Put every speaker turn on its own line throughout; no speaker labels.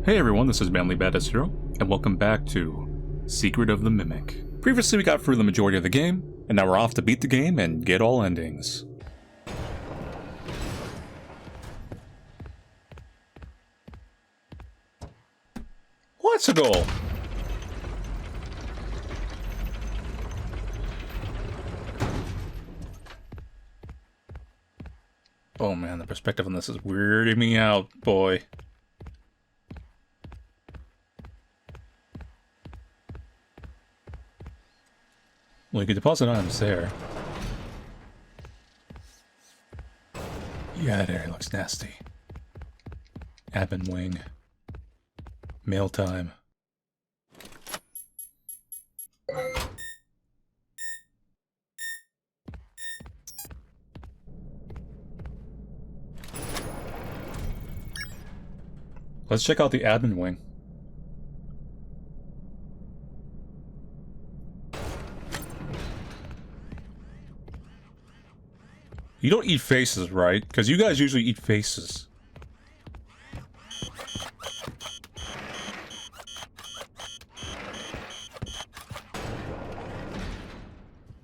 Hey everyone, this is Manly Badass Hero, and welcome back to Secret of the Mimic. Previously we got through the majority of the game, and now we're off to beat the game and get all endings. Let's go! Oh man, the perspective on this is weirding me out, boy. Well, you can deposit items there. Yeah, that area looks nasty. Admin wing. Mail time. Let's check out the admin wing. You don't eat faces, right? Because you guys usually eat faces.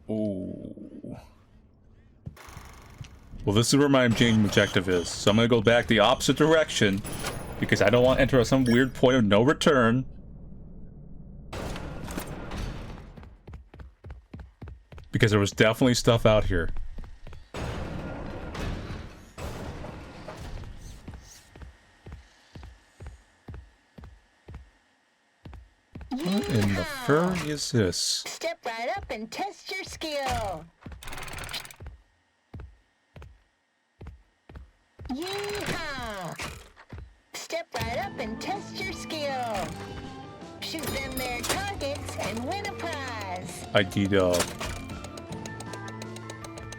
Ooh. Well, this is where my main objective is. So I'm going to go back the opposite direction. Because I don't want to enter some weird point of no return. Because there was definitely stuff out here. What in the fur is this?
Step right up and test your skill. Yeehaw! Step right up and test your skill. Shoot them there targets and win a prize.
ID dog.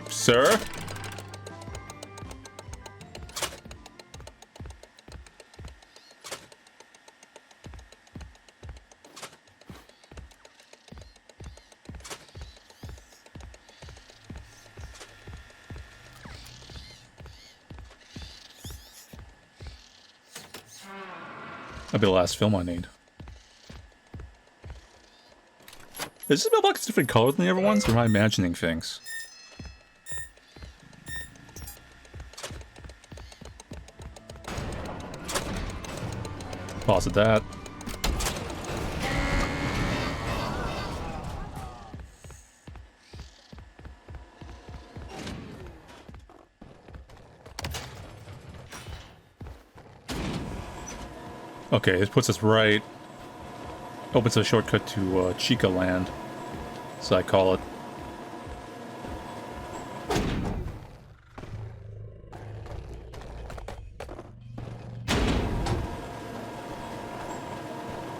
Sir? That'll be the last film I need. Is this mailbox different color than the other ones, or am I imagining things? Pause at that. Okay, this puts us right. Opens a shortcut to Chica Land, so I call it.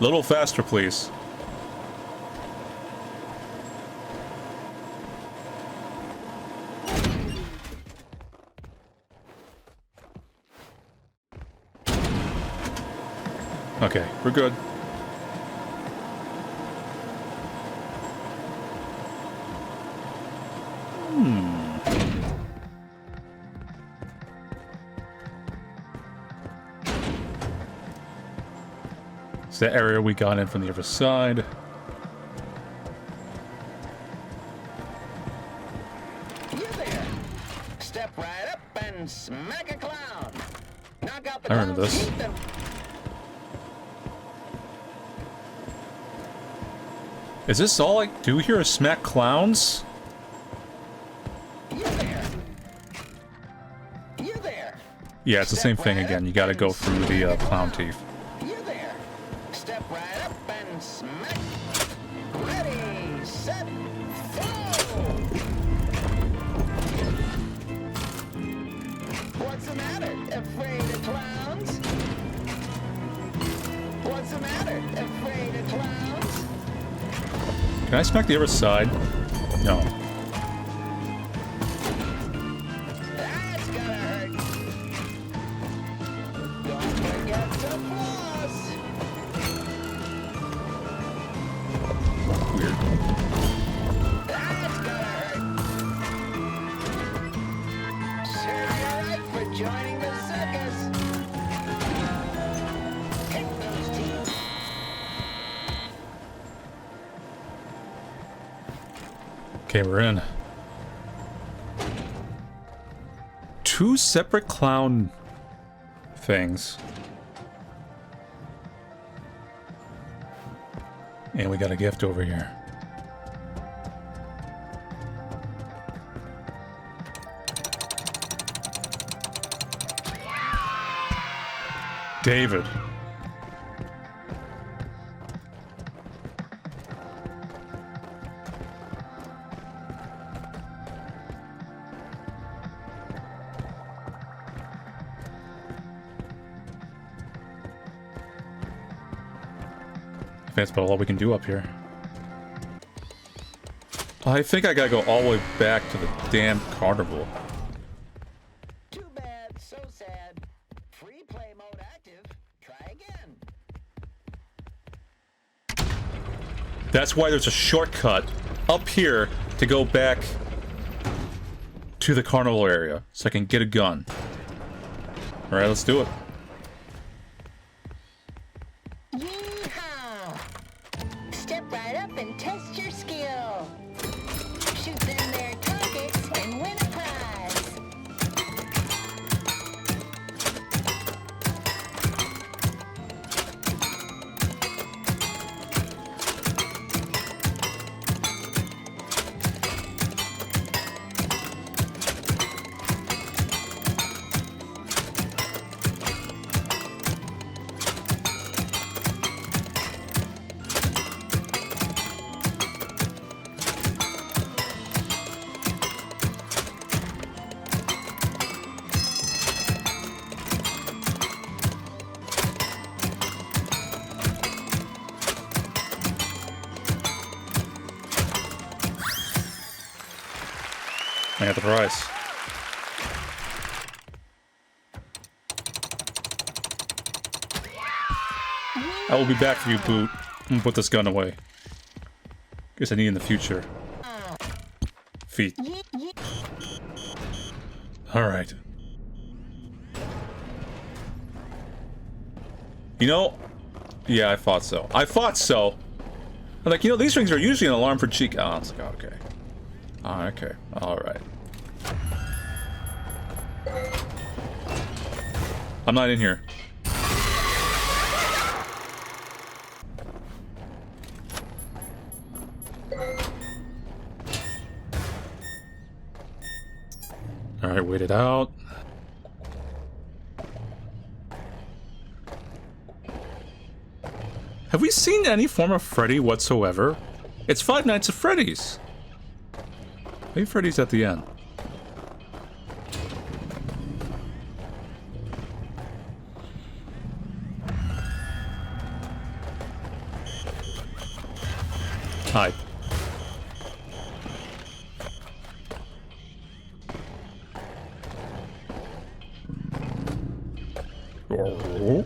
A little faster, please. Okay, we're good. It's the area we got in from the other side.
You there! Step right up and smack a clown. Knock out the
I remember this. Is this all I do here is smack clowns?
You there! You there!
Yeah, it's the same thing again. You gotta go through the clown teeth.
You there! Step right up and smack. Ready, set, go! What's the matter? Afraid of clowns? What's the matter? Afraid of clowns?
Can I smack the other side? No.
That's gonna hurt. Don't forget to floss.
Weird.
That's gonna hurt. Serve you right for joining the circus. Kick those
Okay, we're in. 2 separate clown things. And we got a gift over here. David. That's about all we can do up here. I think I gotta go all the way back to the damn carnival.
Too bad, so sad. Free play mode active. Try again.
That's why there's a shortcut up here to go back to the carnival area, so I can get a gun. Alright, let's do it.
Yeehaw! Step right up and test your skill. Shoot them there targets and win a prize.
I got the prize. I will be back for you, Boot. I'm gonna put this gun away. Guess I need in the future. Feet. Alright. You know... Yeah, I thought so. I thought so! I'm like, you know, these rings are usually an alarm for cheek... Oh, it's like, okay. Oh, okay. Alright. I'm not in here. Alright, wait it out. Have we seen any form of Freddy whatsoever? It's Five Nights at Freddy's. Maybe Freddy's at the end. Hi. Oh.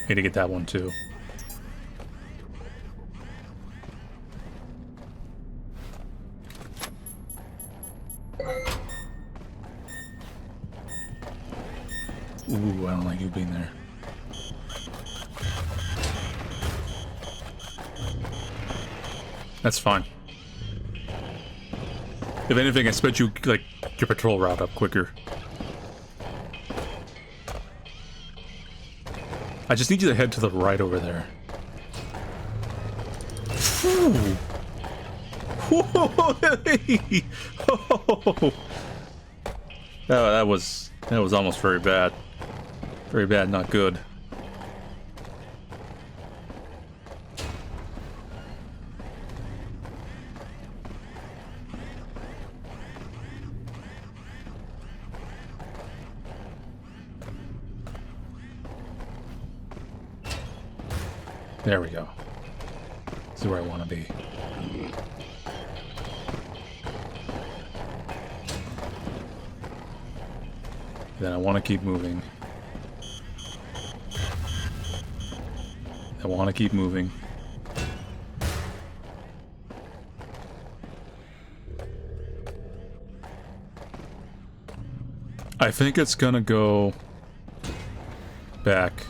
Need to get that one too. Ooh, I don't like you being there. That's fine. If anything, I sped you, like, your patrol route up quicker. I just need you to head to the right over there. Ooh. That was almost very bad. Very bad, not good. There we go. This is where I want to be. Then I want to keep moving. I want to keep moving. I think it's gonna go back.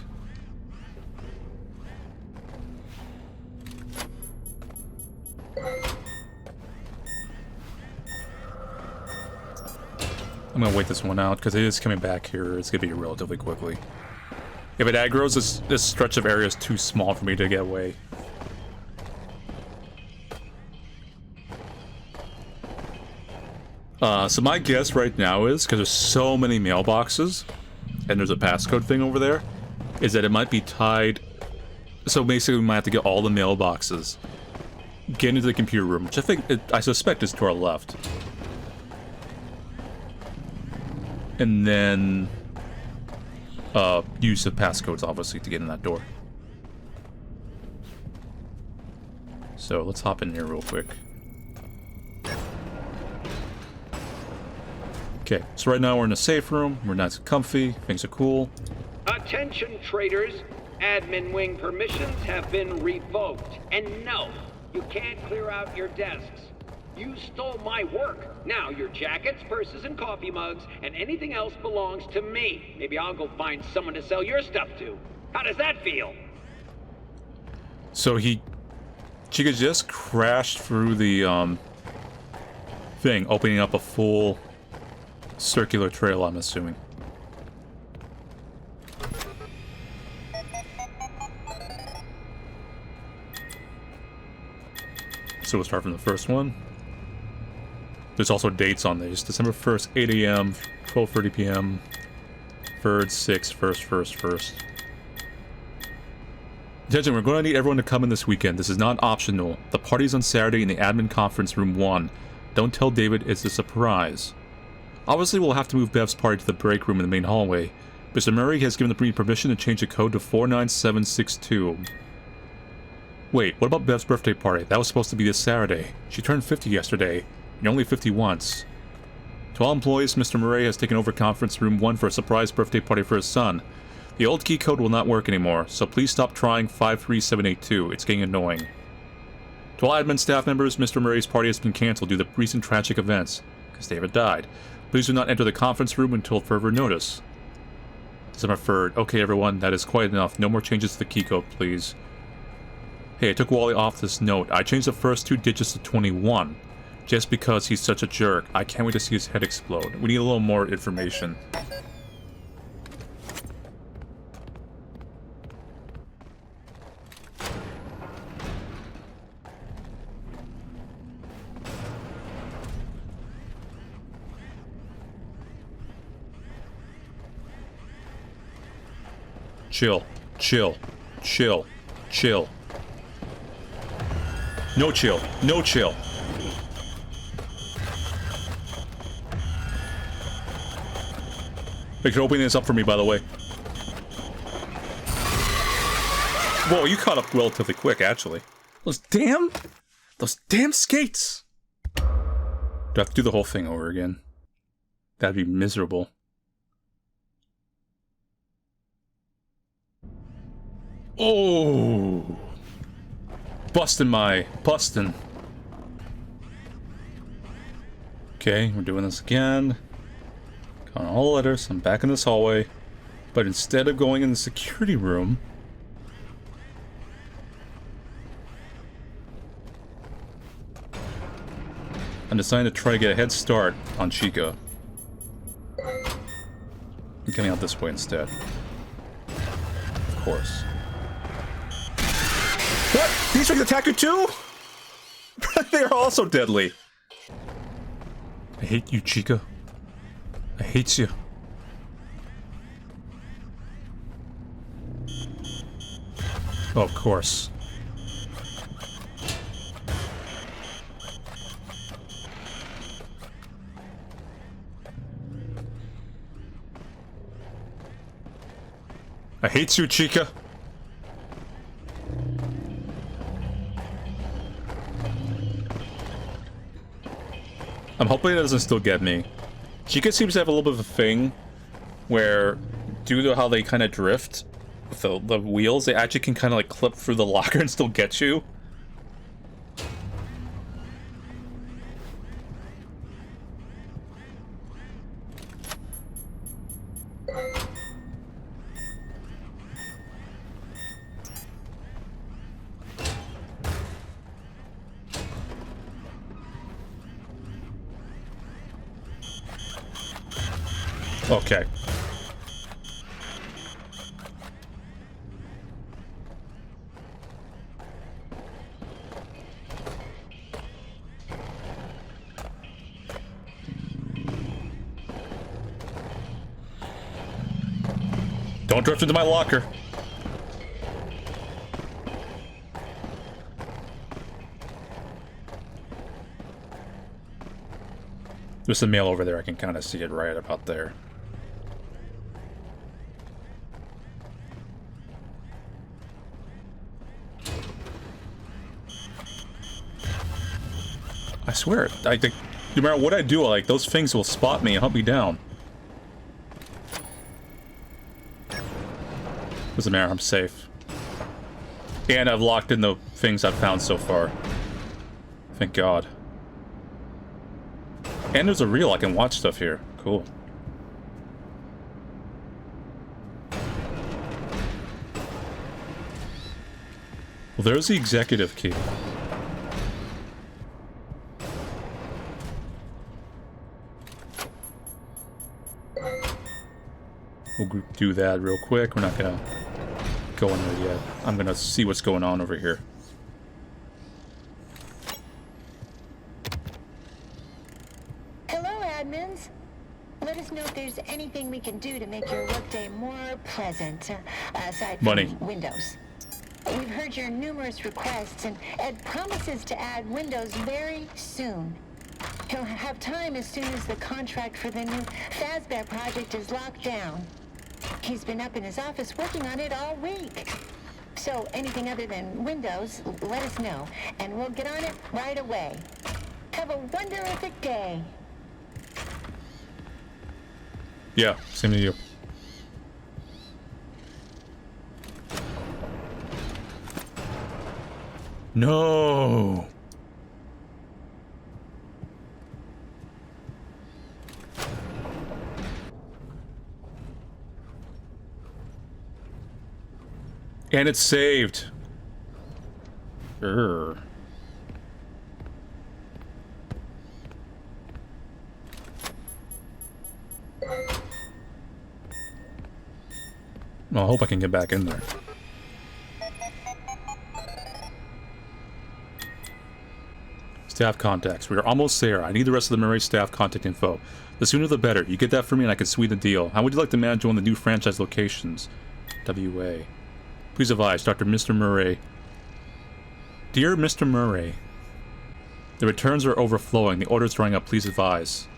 I'm gonna wait this one out because it is coming back here. It's gonna be relatively quickly. If it aggroes, this stretch of area is too small for me to get away. So my guess right now is, because there's so many mailboxes, and there's a passcode thing over there, is that it might be tied. So basically we might have to get all the mailboxes, get into the computer room, which I suspect is to our left. And then use the passcodes, obviously, to get in that door. So let's hop in here real quick. Okay, so right now we're in a safe room. We're nice and comfy. Things are cool.
Attention traders, admin wing permissions have been revoked. And no, you can't clear out your desks. You stole my work. Now your jackets, purses, and coffee mugs, and anything else belongs to me. Maybe I'll go find someone to sell your stuff to. How does that feel?
So Chica just crashed through the thing, opening up a full circular trail, I'm assuming. So we'll start from the first one. There's also dates on these. December 1st, 8 a.m., 12:30 p.m., 3rd, 6th, 1st. Attention, we're going to need everyone to come in this weekend. This is not optional. The party's on Saturday in the admin conference room 1. Don't tell David it's a surprise. Obviously, we'll have to move Bev's party to the break room in the main hallway. Mr. Murray has given the permission to change the code to 49762. Wait, what about Bev's birthday party? That was supposed to be this Saturday. She turned 50 yesterday. You're only 50 once. To all employees, Mr. Murray has taken over conference room 1 for a surprise birthday party for his son. The old key code will not work anymore, so please stop trying 53782. It's getting annoying. To all admin staff members, Mr. Murray's party has been cancelled due to recent tragic events, because David died. Please do not enter the conference room until further notice. December 3rd. Okay, everyone, that is quite enough. No more changes to the key code, please. Hey, I took Wally off this note. I changed the first 2 digits to 21. Just because he's such a jerk. I can't wait to see his head explode. We need a little more information. Chill. Chill. Chill. Chill. No chill. No chill. Thanks for opening this up for me, by the way. Whoa, you caught up relatively quick, actually. Those damn skates! Do I have to do the whole thing over again? That'd be miserable. Oh! Bustin'. Okay, we're doing this again. On all letters, I'm back in this hallway, but instead of going in the security room, I'm deciding to try to get a head start on Chica. I'm coming out this way instead. Of course. What? These things attack you too? They are also deadly. I hate you, Chica. I hate you. Oh, of course. I hate you, Chica. I'm hoping it doesn't still get me. Chica seems to have a little bit of a thing where, due to how they kind of drift with the wheels, they actually can kind of like clip through the locker and still get you. Okay. Don't drift into my locker. There's some mail over there. I can kind of see it right about there. I swear, I think no matter what I do, like those things will spot me and hunt me down. Doesn't matter, I'm safe. And I've locked in the things I've found so far. Thank God. And there's a reel, I can watch stuff here. Cool. Well, there's the executive key. We'll do that real quick. We're not gonna go in there yet. I'm gonna see what's going on over here.
Hello, admins. Let us know if there's anything we can do to make your workday more pleasant, aside from
Money.
Windows. We've heard your numerous requests, and Ed promises to add Windows very soon. He'll have time as soon as the contract for the new FazBear project is locked down. He's been up in his office working on it all week. So anything other than Windows, let us know, and we'll get on it right away. Have a wonderific day.
Yeah, same to you. No. And it's saved. Well, I hope I can get back in there. Staff contacts. We are almost there. I need the rest of the Murray staff contact info. The sooner the better. You get that for me and I can sweeten the deal. How would you like to manage one of the new franchise locations? WA. Please advise, Dr. Mr. Murray. Dear Mr. Murray, the returns are overflowing. The order's drying up. Please advise.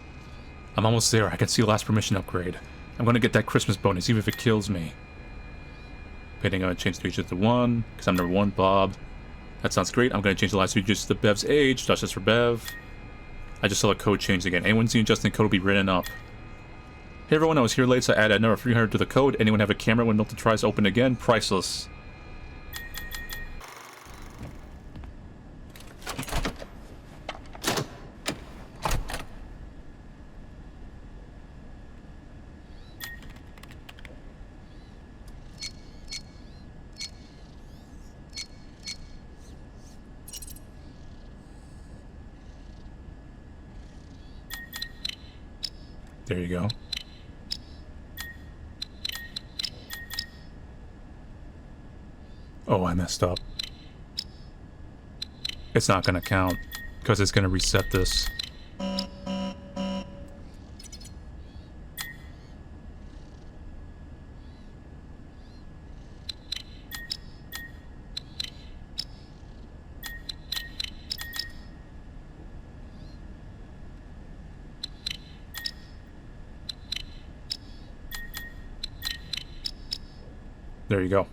I'm almost there. I can see last permission upgrade. I'm going to get that Christmas bonus, even if it kills me. Painting, I'm going to change the digits to 1, because I'm number 1, Bob. That sounds great. I'm going to change the last 2 digits to Bev's age. That's just for Bev. I just saw the code changed again. Anyone see adjusting code will be written up. Hey everyone, I was here late, so I added another 300 to the code. Anyone have a camera when Milton tries to open again? Priceless. There you go. Oh, I messed up. It's not gonna count, because it's gonna reset this. There you go.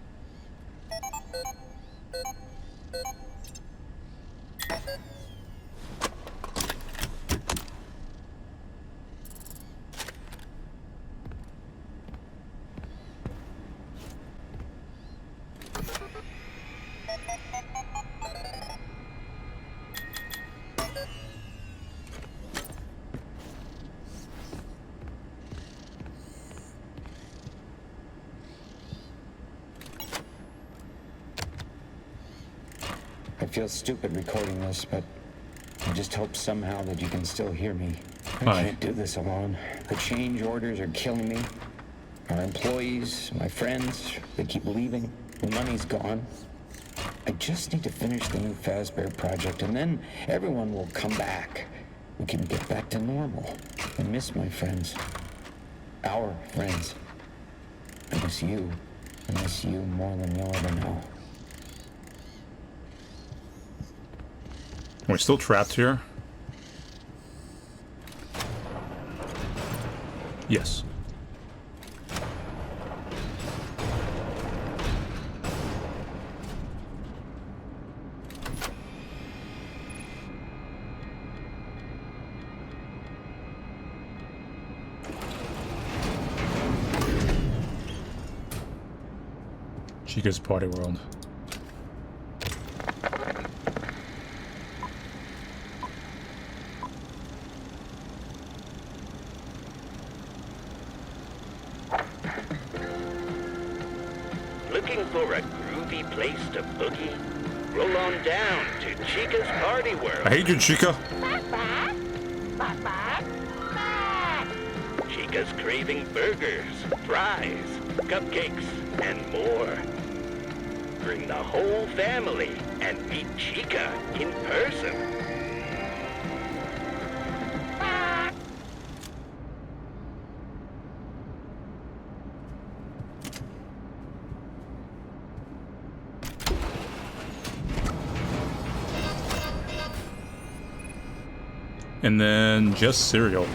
I feel stupid recording this, but I just hope somehow that you can still hear me. I
Hi.
can't do this alone. The change orders are killing me. Our employees, my friends, they keep leaving. The money's gone. I just need to finish the new Fazbear project, and then everyone will come back. We can get back to normal. I miss my friends. Our friends. I miss you. I miss you more than you'll ever know.
We're still trapped here? Yes. Chica's Party World.
Looking for a groovy place to boogie? Roll on down to Chica's Party World.
I hate you, Chica.
Chica's craving burgers, fries, cupcakes, and more. Bring the whole family and meet Chica in person.
And then just cereal.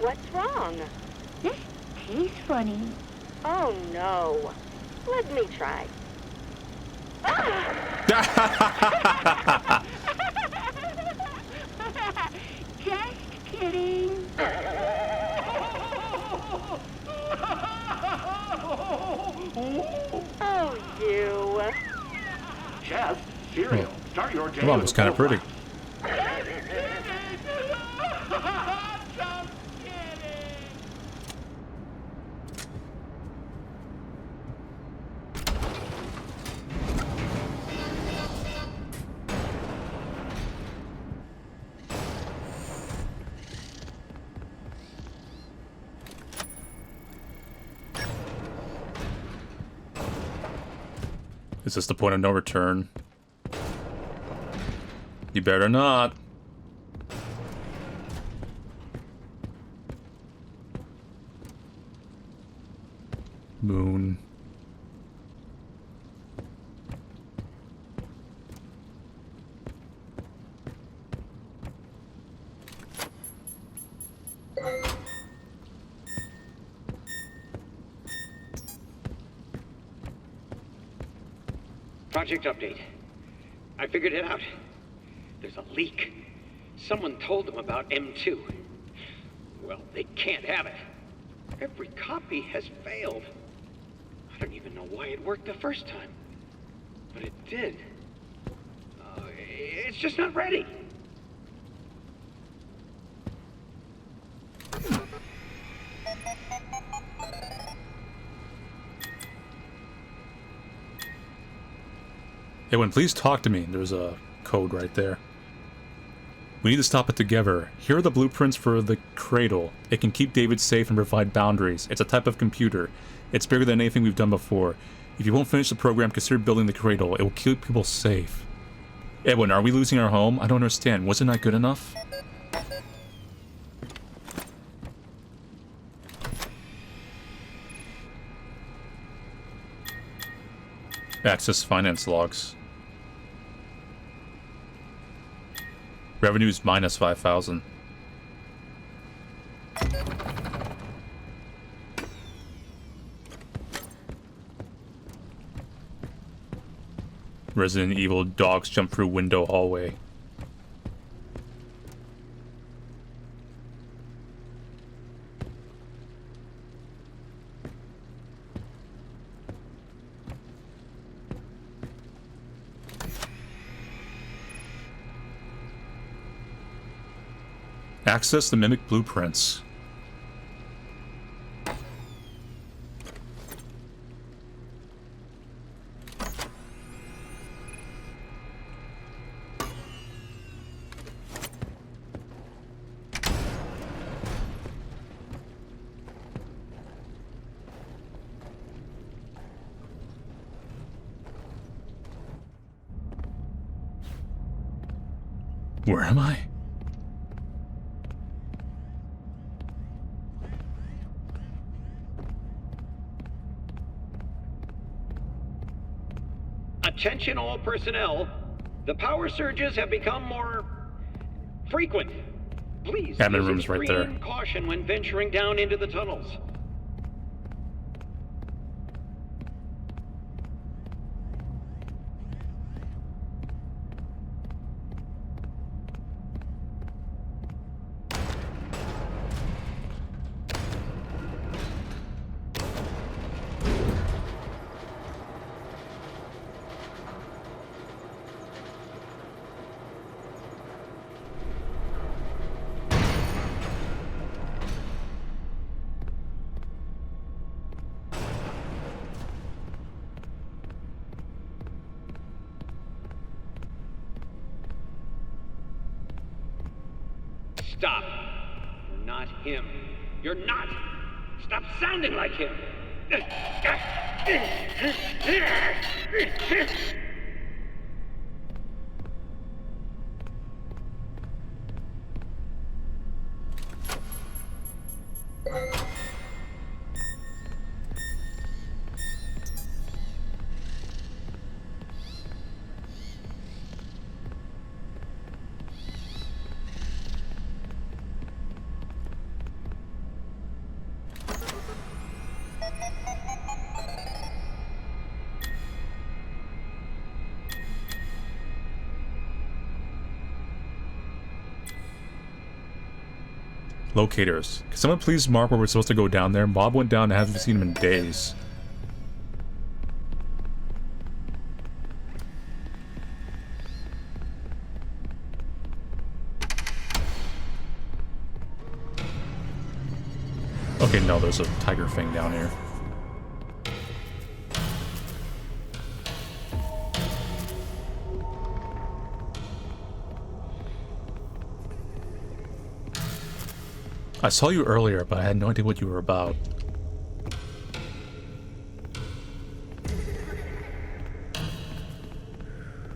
What's wrong?
This tastes funny.
Oh no. Let me try.
Just kidding.
Oh, you.
Chef, cereal. Start your day.
Your mom was kind of pretty. Is this the point of no return? You better not. Moon.
Project update. I figured it out. There's a leak. Someone told them about M2. Well, they can't have it. Every copy has failed. I don't even know why it worked the first time. But it did. It's just not ready.
Hey, please talk to me. There's a code right there. We need to stop it together. Here are the blueprints for the cradle. It can keep David safe and provide boundaries. It's a type of computer. It's bigger than anything we've done before. If you won't finish the program, consider building the cradle. It will keep people safe. Edwin, are we losing our home? I don't understand. Wasn't that good enough? Access finance logs. Revenues minus 5,000. Resident Evil dogs jump through window hallway. Access the mimic blueprints. Where am I?
Attention all personnel. The power surges have become more frequent. Please
Admin
use
room's right there.
extreme caution when venturing down into the tunnels. Stop. You're not him. You're not. Stop sounding like him.
Locators. Can someone please mark where we're supposed to go down there? Bob went down and hasn't seen him in days. Okay, no, there's a tiger thing down here. I saw you earlier, but I had no idea what you were about.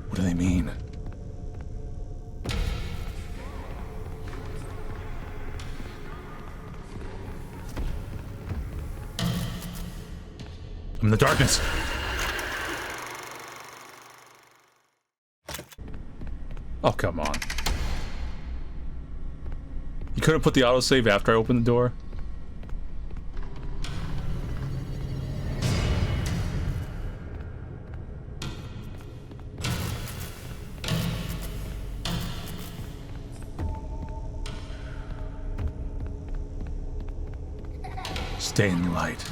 What do they mean? I'm in the darkness. Oh, come on. You couldn't put the autosave after I opened the door? Stay in the light.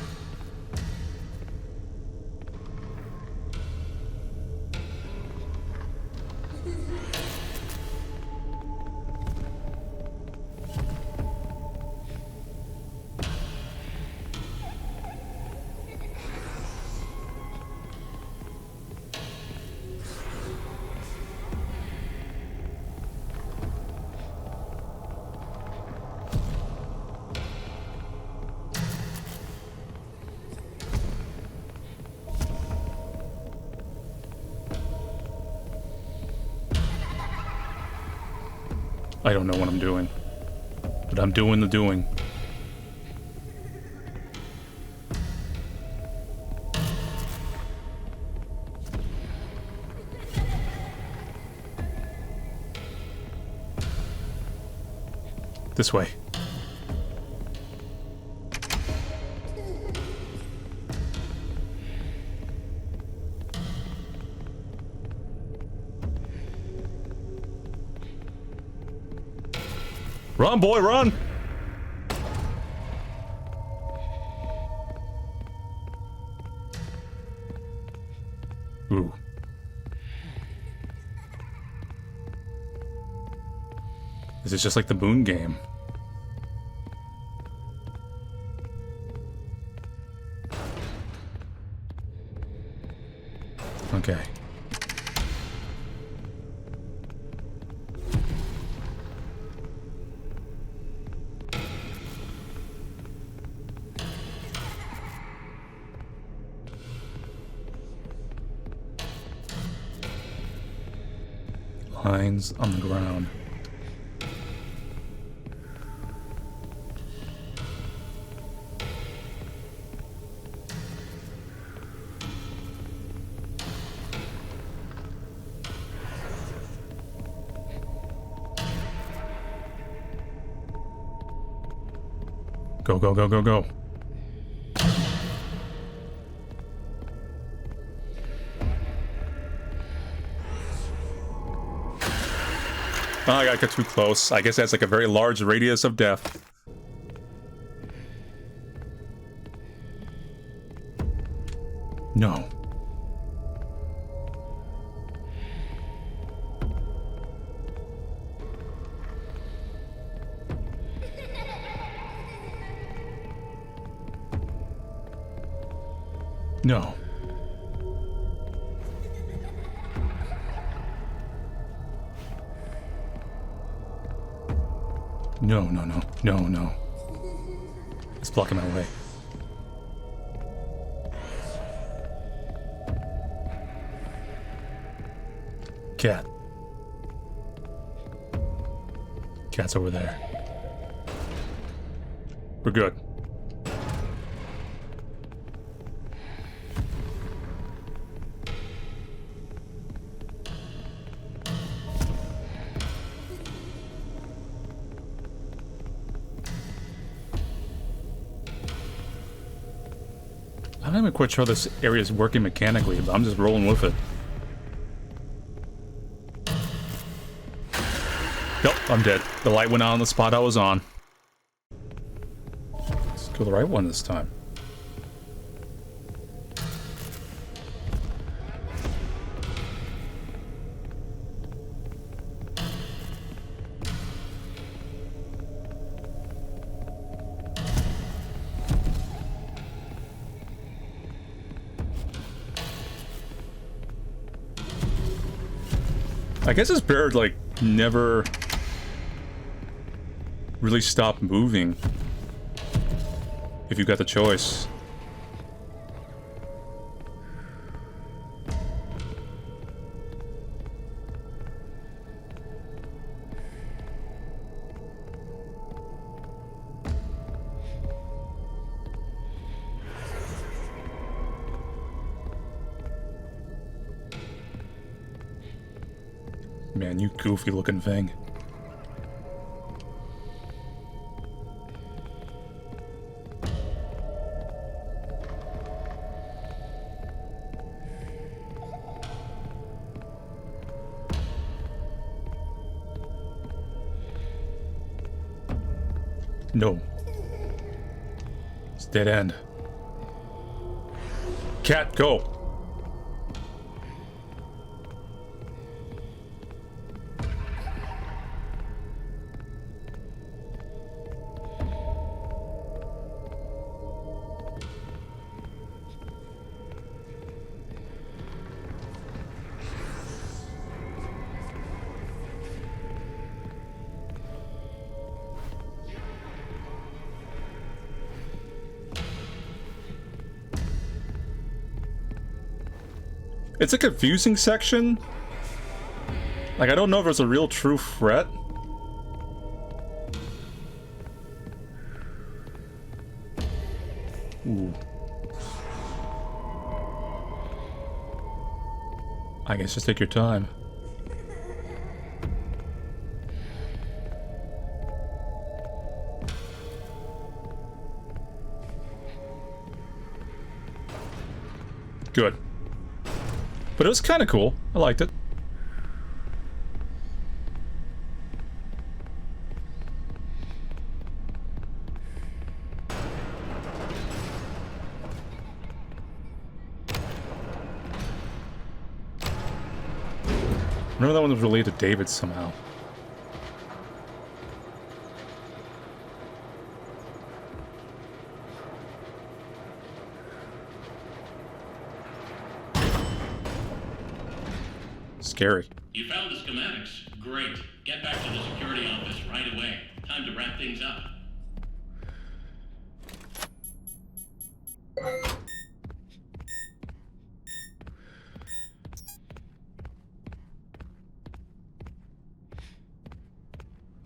I don't know what I'm doing, but I'm doing the doing. This way. Run, boy, run! Ooh. This is just like the Moon game. Okay. Pines on the ground. Go, go, go, go, go. Oh, I gotta get too close. I guess that's like a very large radius of death. No. No. No, no, no, no, no. It's blocking my way. Cat. Cat's over there. We're good. I'm not even quite sure how this area is working mechanically, but I'm just rolling with it. Nope, I'm dead. The light went on the spot I was on. Let's go the right one this time. I guess this bird, like, never really stopped moving if you got the choice. Man, you goofy looking thing. No. It's dead end. Cat, go! It's a confusing section. Like, I don't know if it's a real true threat. Ooh. I guess just take your time. Good. But it was kind of cool. I liked it. Remember that one was related to David somehow. Scary.
You found the schematics. Great. Get back to the security office right away. Time to wrap things up.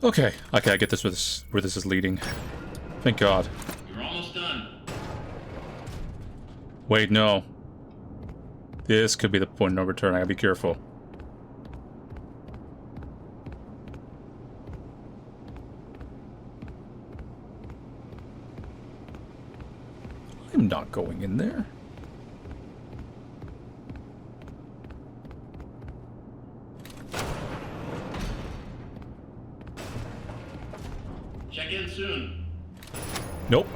Okay, I get this where this is leading. Thank God.
You're almost done.
Wait, no. This could be the point of no return. I gotta be careful. I'm not going in there.
Check in soon.
Nope.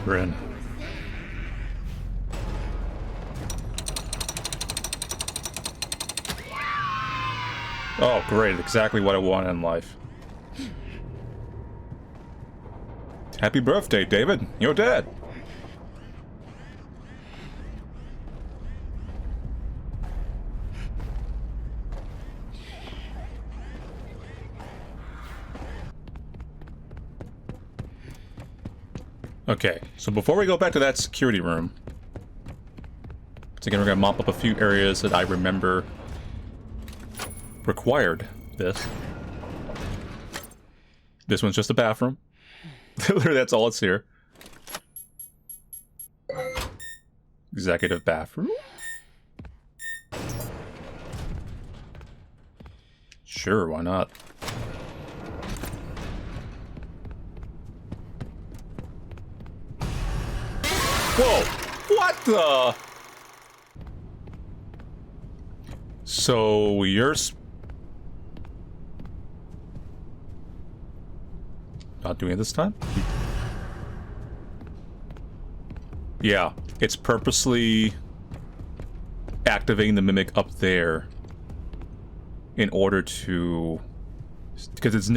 We're in. Oh, great. Exactly what I want in life. Happy birthday, David. You're dead. Okay, so before we go back to that security room, once again, we're going to mop up a few areas that I remember required this. This one's just a bathroom. Literally, that's all it's here. Executive bathroom? Sure, why not? Whoa! What the? So you're not doing it this time? Yeah, it's purposely activating the mimic up there in order to, because it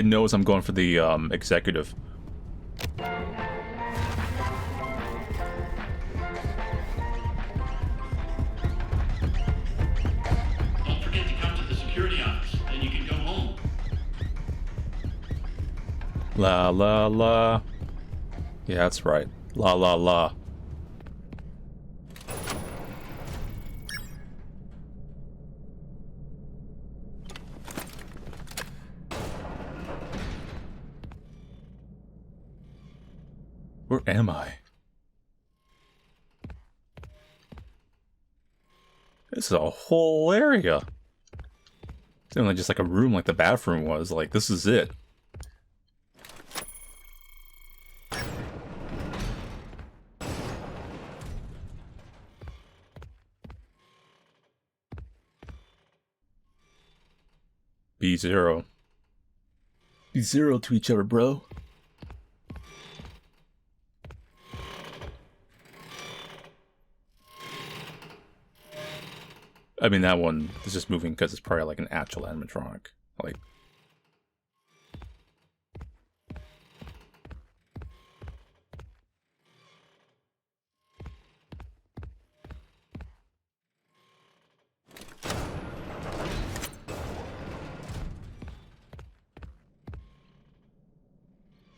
knows I'm going for the executive.
Don't forget to come to the security office, then you can go home.
La la la. Yeah, that's right. La la la. Where am I? This is a whole area. It's only just like a room like the bathroom was. Like, this is it. B0. Be zero to each other, bro. I mean, that one is just moving because it's probably like an actual animatronic. Like,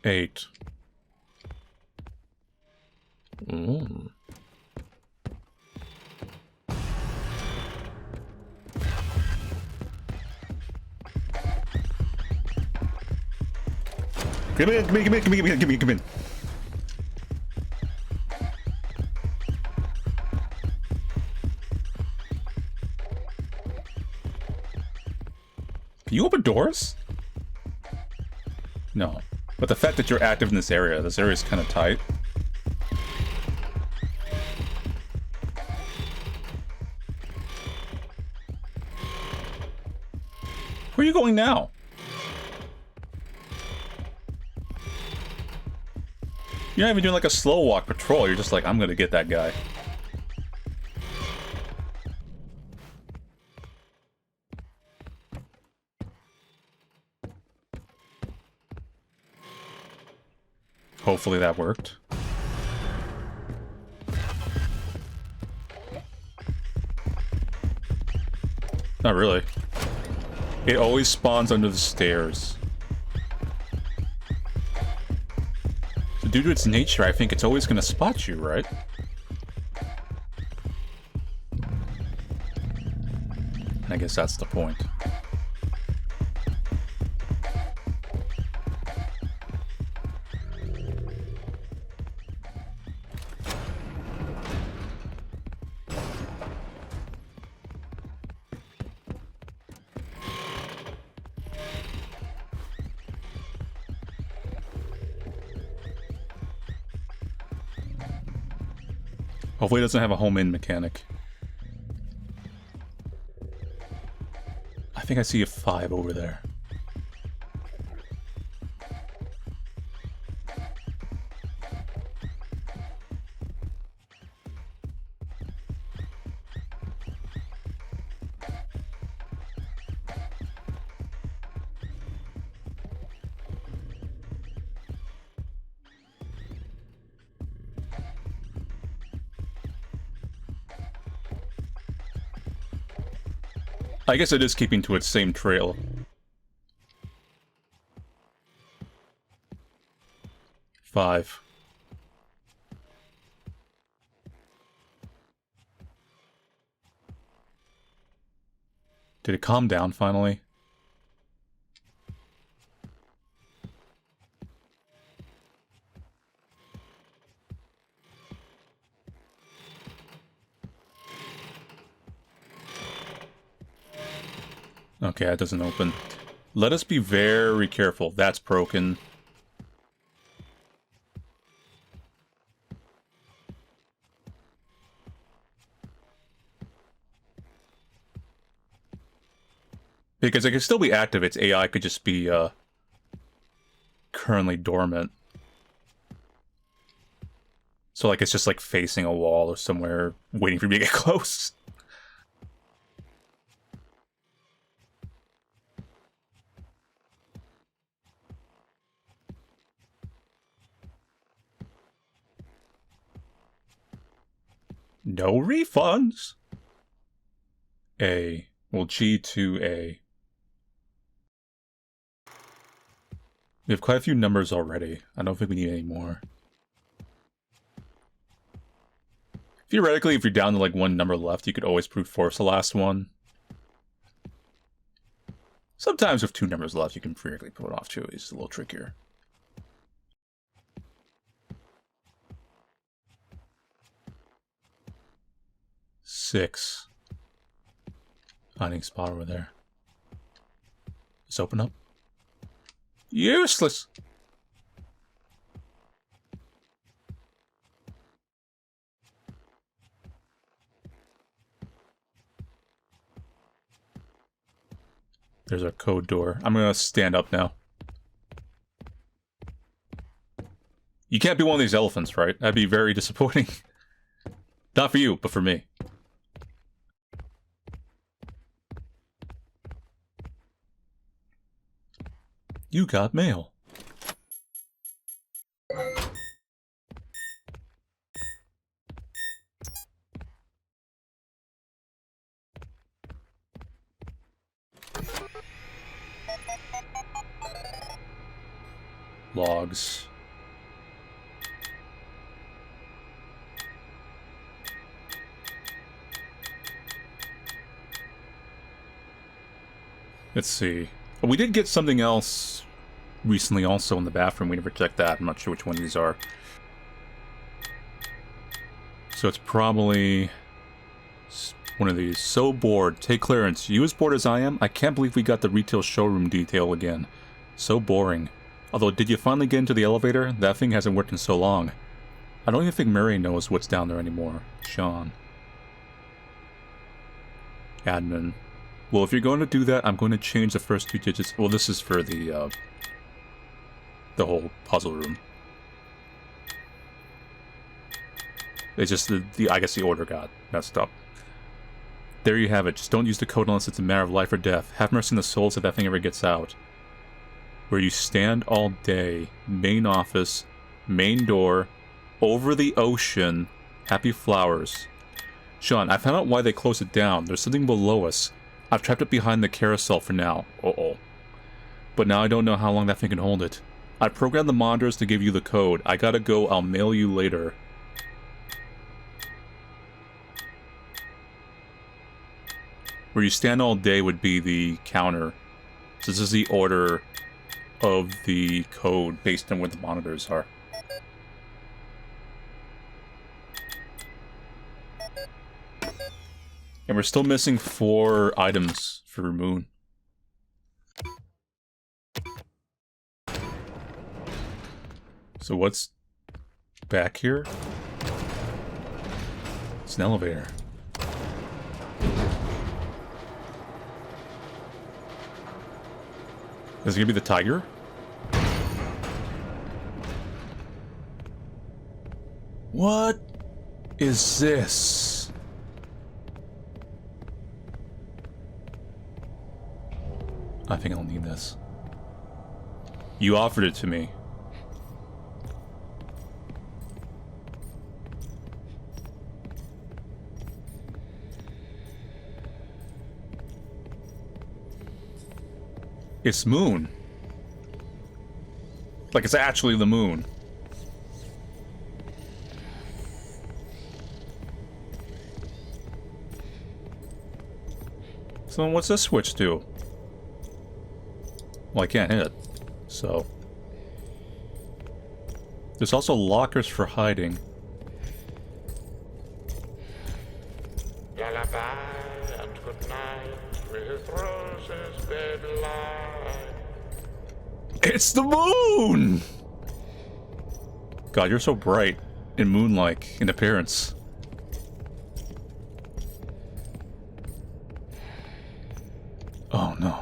eight. Mm. Come in. Can you open doors? No. But the fact that you're active in this area is kind of tight. Where are you going now? You're not even doing like a slow walk patrol. You're just like, I'm gonna get that guy. Hopefully that worked. Not really. It always spawns under the stairs. due to its nature, I think it's always going to spot you, right? I guess that's the point. Hopefully it doesn't have a home-in mechanic. I think I see a 5 over there. I guess it is keeping to its same trail. Five. Did it calm down finally? Okay, that doesn't open. Let us be very careful. That's broken. Because it could still be active, its AI could just be, currently dormant. So, like, it's just, like, facing a wall or somewhere, waiting for me to get close. No refunds! A. Well, G to A. We have quite a few numbers already. I don't think we need any more. Theoretically, if you're down to like one number left, you could always brute force the last one. Sometimes with 2 numbers left, you can theoretically pull it off too. It's a little trickier. Six. Hiding spot over there. Just open up. Useless! There's our code door. I'm gonna stand up now. You can't be one of these elephants, right? That'd be very disappointing. Not for you, but for me. You got mail. Logs. Let's see. We did get something else recently also in the bathroom. We never checked that. I'm not sure which one these are. So it's probably one of these. So bored. Take clearance. You as bored as I am? I can't believe we got the retail showroom detail again. So boring. Although, did you finally get into the elevator? That thing hasn't worked in so long. I don't even think Mary knows what's down there anymore. Sean. Admin. Well, if you're going to do that, I'm going to change the first 2 digits. Well, this is for the whole puzzle room. It's just I guess the order got messed up. There you have it. Just don't use the code unless it's a matter of life or death. Have mercy on the souls if that thing ever gets out. Where you stand all day. Main office. Main door. Over the ocean. Happy flowers. Sean, I found out why they closed it down. There's something below us. I've trapped it behind the carousel for now. Uh-oh. But now I don't know how long that thing can hold it. I programmed the monitors to give you the code. I gotta go. I'll mail you later. Where you stand all day would be the counter. So this is the order of the code based on where the monitors are. And we're still missing 4 items for Moon. So what's back here? It's an elevator. Is it gonna be the tiger? What is this? I think I'll need this. You offered it to me. It's Moon. Like it's actually the moon. So then what's this switch do? Well, I can't hit it. So. There's also lockers for hiding.
Lullaby and good night with roses bed light.
It's the moon! God, you're so bright and moon-like in appearance. Oh no.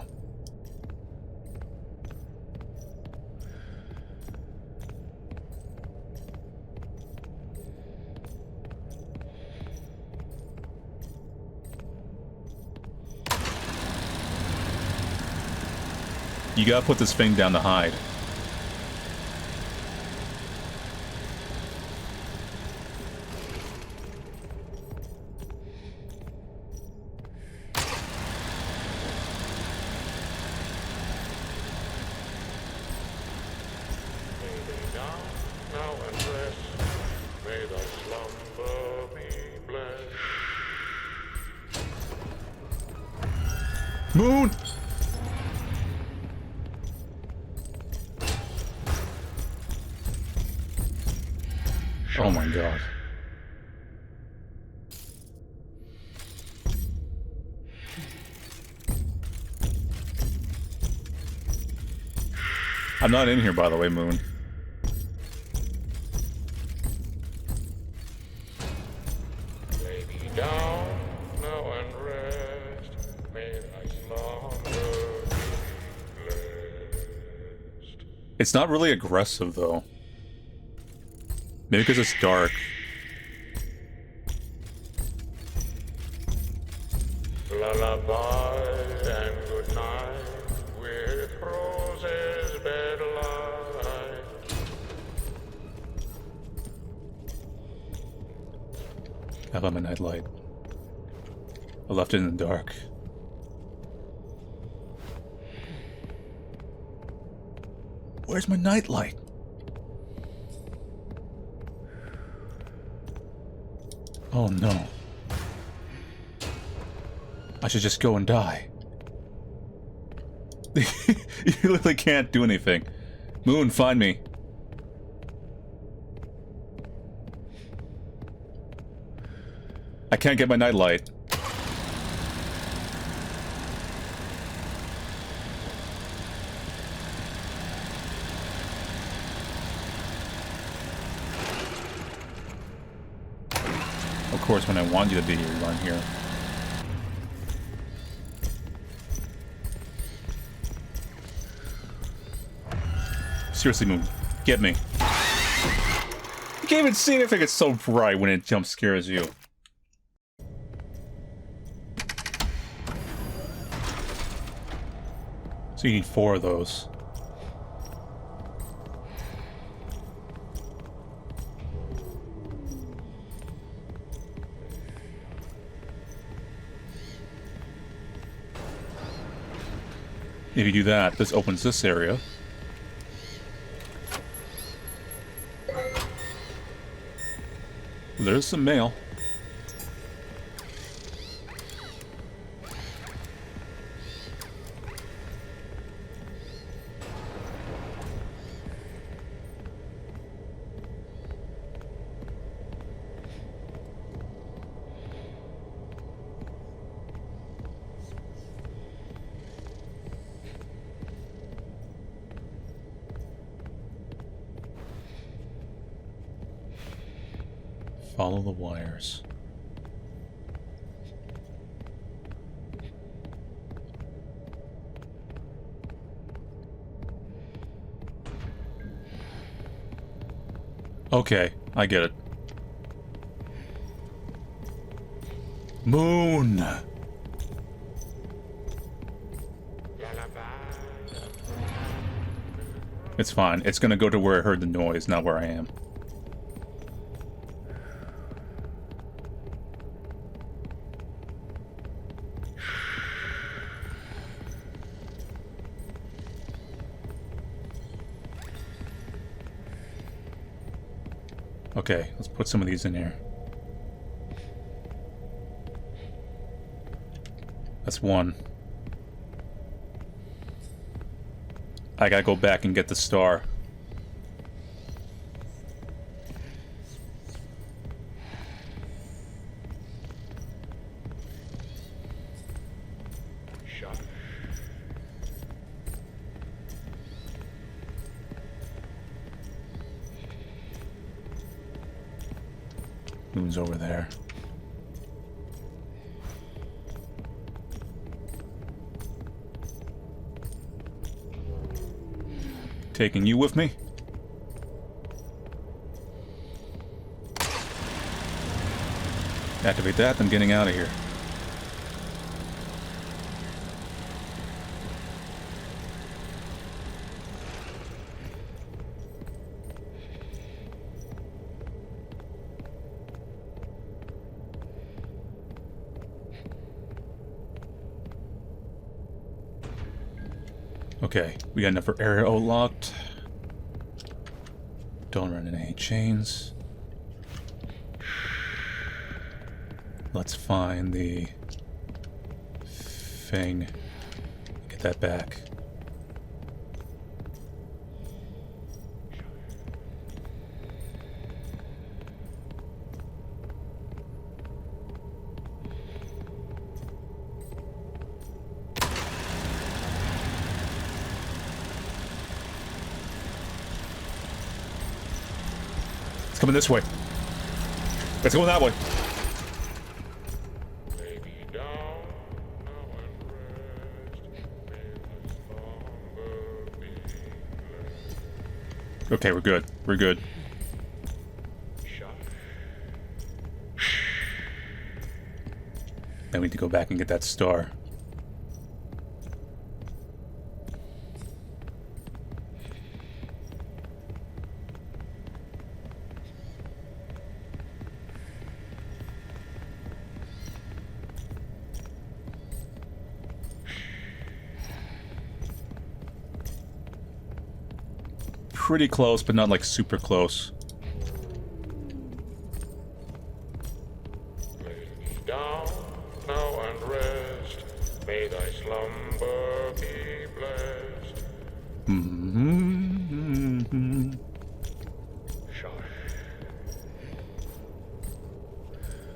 You gotta put this thing down to hide. Moon! Oh my god. I'm not in here, by the way, Moon.
Lady down, now and rest. May thy slumber be blessed.
It's not really aggressive, though. Maybe because it's dark.
Lullaby and good night with roses bed light.
How about my nightlight? I left it in the dark. Where's my nightlight? Oh no. I should just go and die. You literally can't do anything. Moon, find me. I can't get my nightlight. Of course, when I want you to be here, you aren't here. Seriously, Moon, get me. You can't even see anything, it's so bright when it jump scares you. So you need 4 of those. If you do that, this opens this area. There's some mail. Follow the wires. Okay, I get it. Moon! It's fine. It's gonna go to where I heard the noise, not where I am. Okay, let's put some of these in here. That's one. I gotta go back and get the star. Moon's over there. Taking you with me? Activate that, I'm getting out of here. Okay, we got enough for area locked. Don't run into any chains. Let's find the thing. Get that back. Coming this way. Let's go that way. Okay, we're good. We're good. Then we need to go back and get that star. Pretty close, but not like super close.
Lay down now and rest. May thy slumber be blessed. Shush.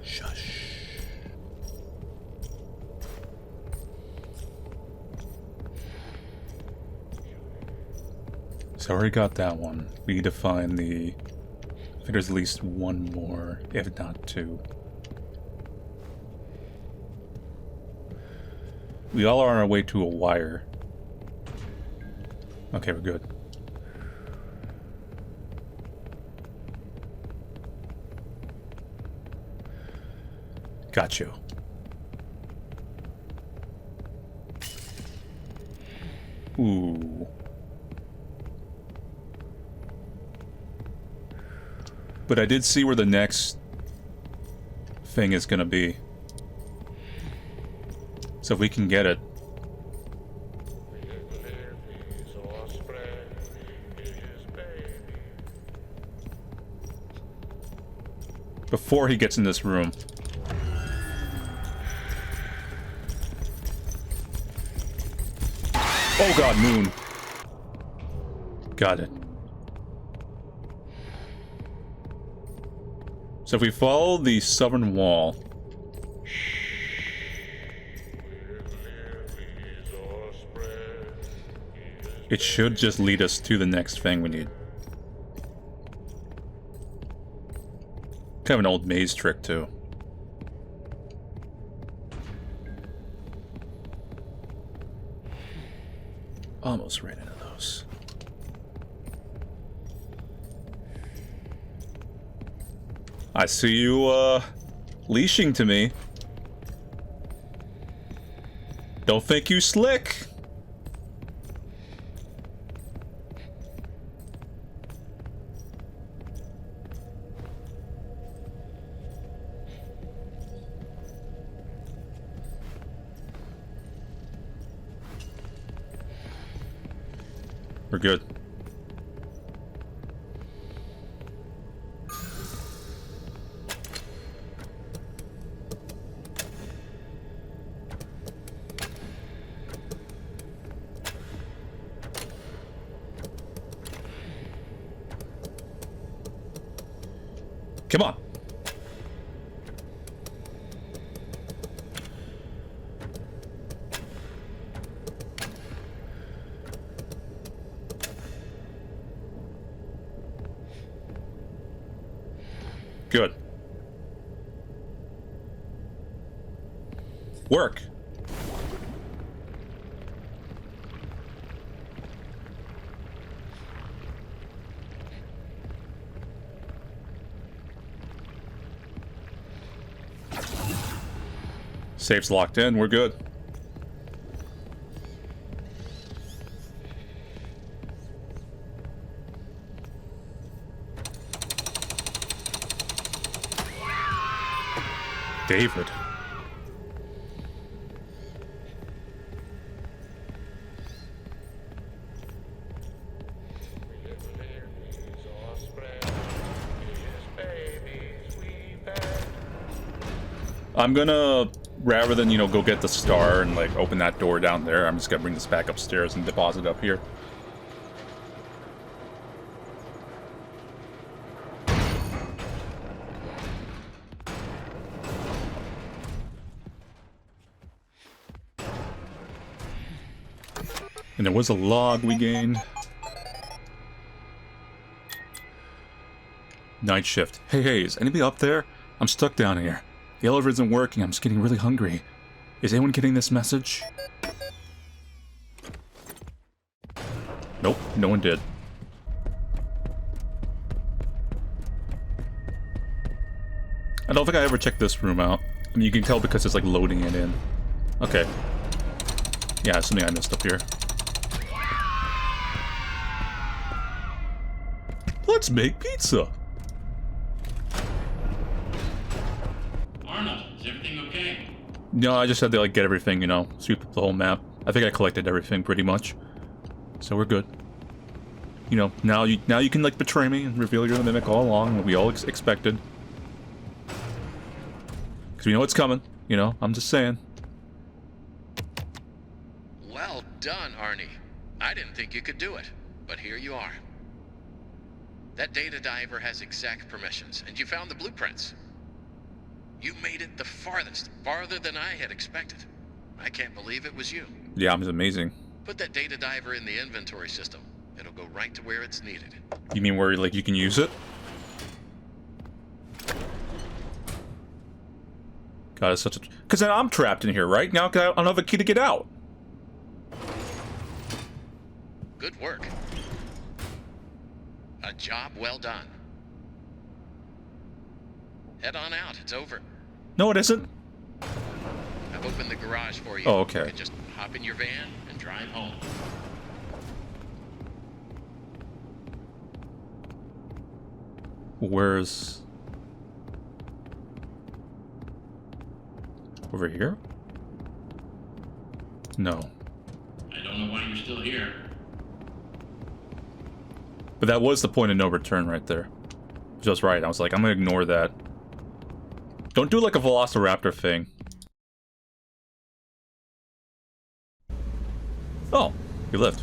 Shush. So I already got that one. We need to find the... I think there's at least one more, if not two. We all are on our way to a wire. Okay, we're good. Got you. Ooh. But I did see where the next thing is gonna be. So if we can get it. before he gets in this room. Oh god, moon. Got it. So if we follow the southern wall... it should just lead us to the next thing we need. Kind of an old maze trick, too. Almost ran into those. I see you, leashing to me. Don't think you slick. We're good. Come on. Good. Work. Safe's locked in, we're good. David. I'm gonna, rather than, you know, go get the star and, like, open that door down there, I'm just gonna bring this back upstairs and deposit it up here. And there was a log we gained. Night shift. Hey, is anybody up there? I'm stuck down here. The elevator isn't working. I'm just getting really hungry. Is anyone getting this message? Nope, no one did. I don't think I ever checked this room out. I mean, you can tell because it's like loading it in. Okay. Yeah, something I missed up here. Let's make pizza.
Arnold, is everything okay?
No, I just had to like get everything, you know, sweep up the whole map. I think I collected everything pretty much, so we're good. You know, now you can like betray me and reveal you're the mimic all along, what we all expected. Because we know it's coming. You know, I'm just saying.
Well done, Arnie. I didn't think you could do it, but here you are. That data diver has exact permissions, and you found the blueprints. You made it the farthest, farther than I had expected. I can't believe it was you.
Yeah, it's amazing.
Put that data diver in the inventory system. It'll go right to where it's needed.
You mean where, like, you can use it? God, it's such a... Because then I'm trapped in here, right? Now I don't have a key to get out.
Good work. A job well done. Head on out. It's over.
No, it isn't.
I've opened the garage for you.
Oh, okay.
You can just hop in your van and drive home.
Where's... Over here? No.
I don't know why you're still here.
But that was the point of no return right there. Just right. I was like, I'm gonna ignore that. Don't do like a velociraptor thing. Oh, he lived.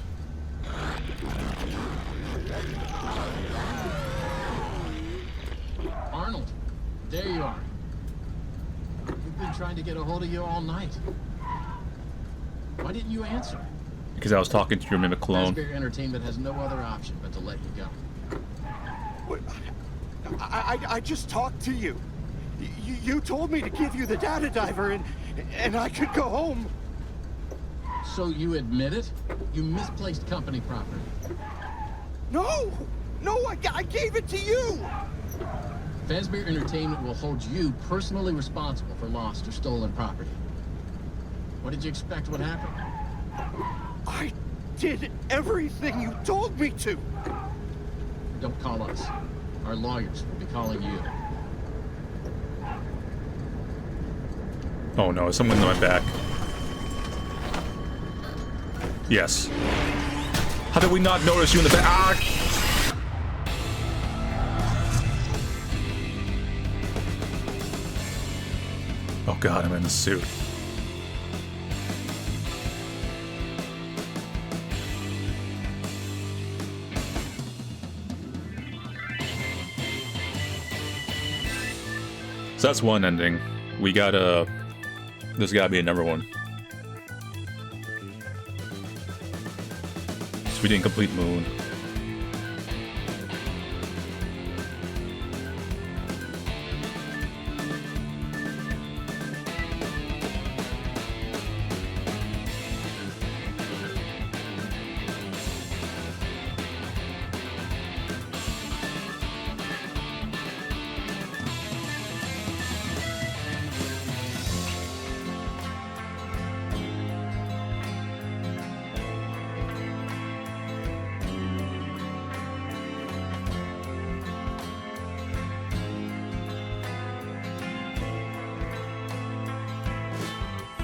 Arnold, there you are. We've been trying to get a hold of you all night. Why didn't you answer?
Because I was talking to your mimic clone.
Fazbear Entertainment has no other option but to let you go.
What? I just talked to you. You told me to give you the data diver and I could go home.
So you admit it? You misplaced company property.
No, I gave it to you.
Fazbear Entertainment will hold you personally responsible for lost or stolen property. What did you expect would happen?
I did everything you told me to.
Don't call us. Our lawyers will be calling you.
Oh no, someone in my back. Yes. How did we not notice you in the back? Ah! Oh god, I'm in the suit. So that's one ending. We gotta... There's gotta be another one. So we didn't complete Moon.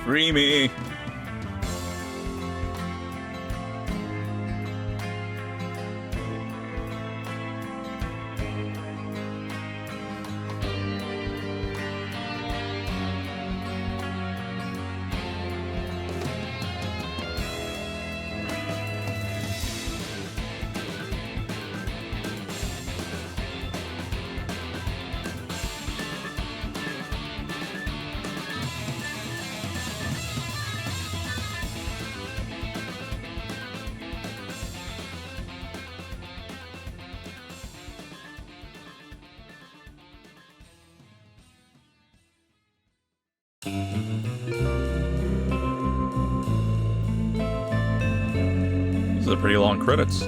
Free me! These are pretty long credits.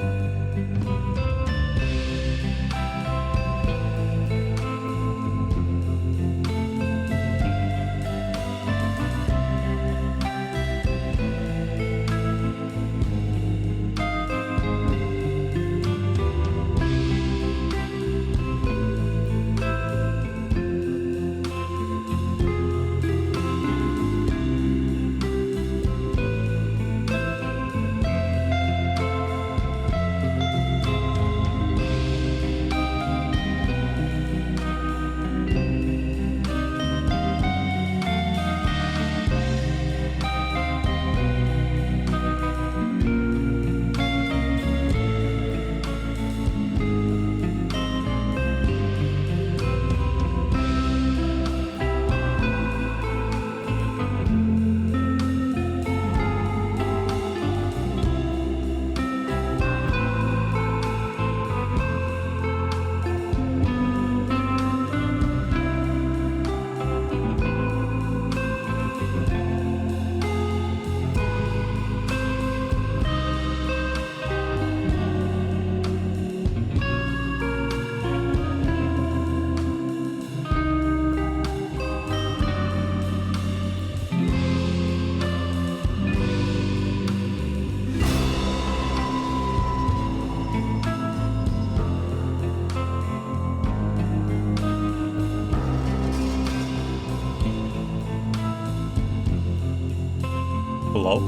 Hello?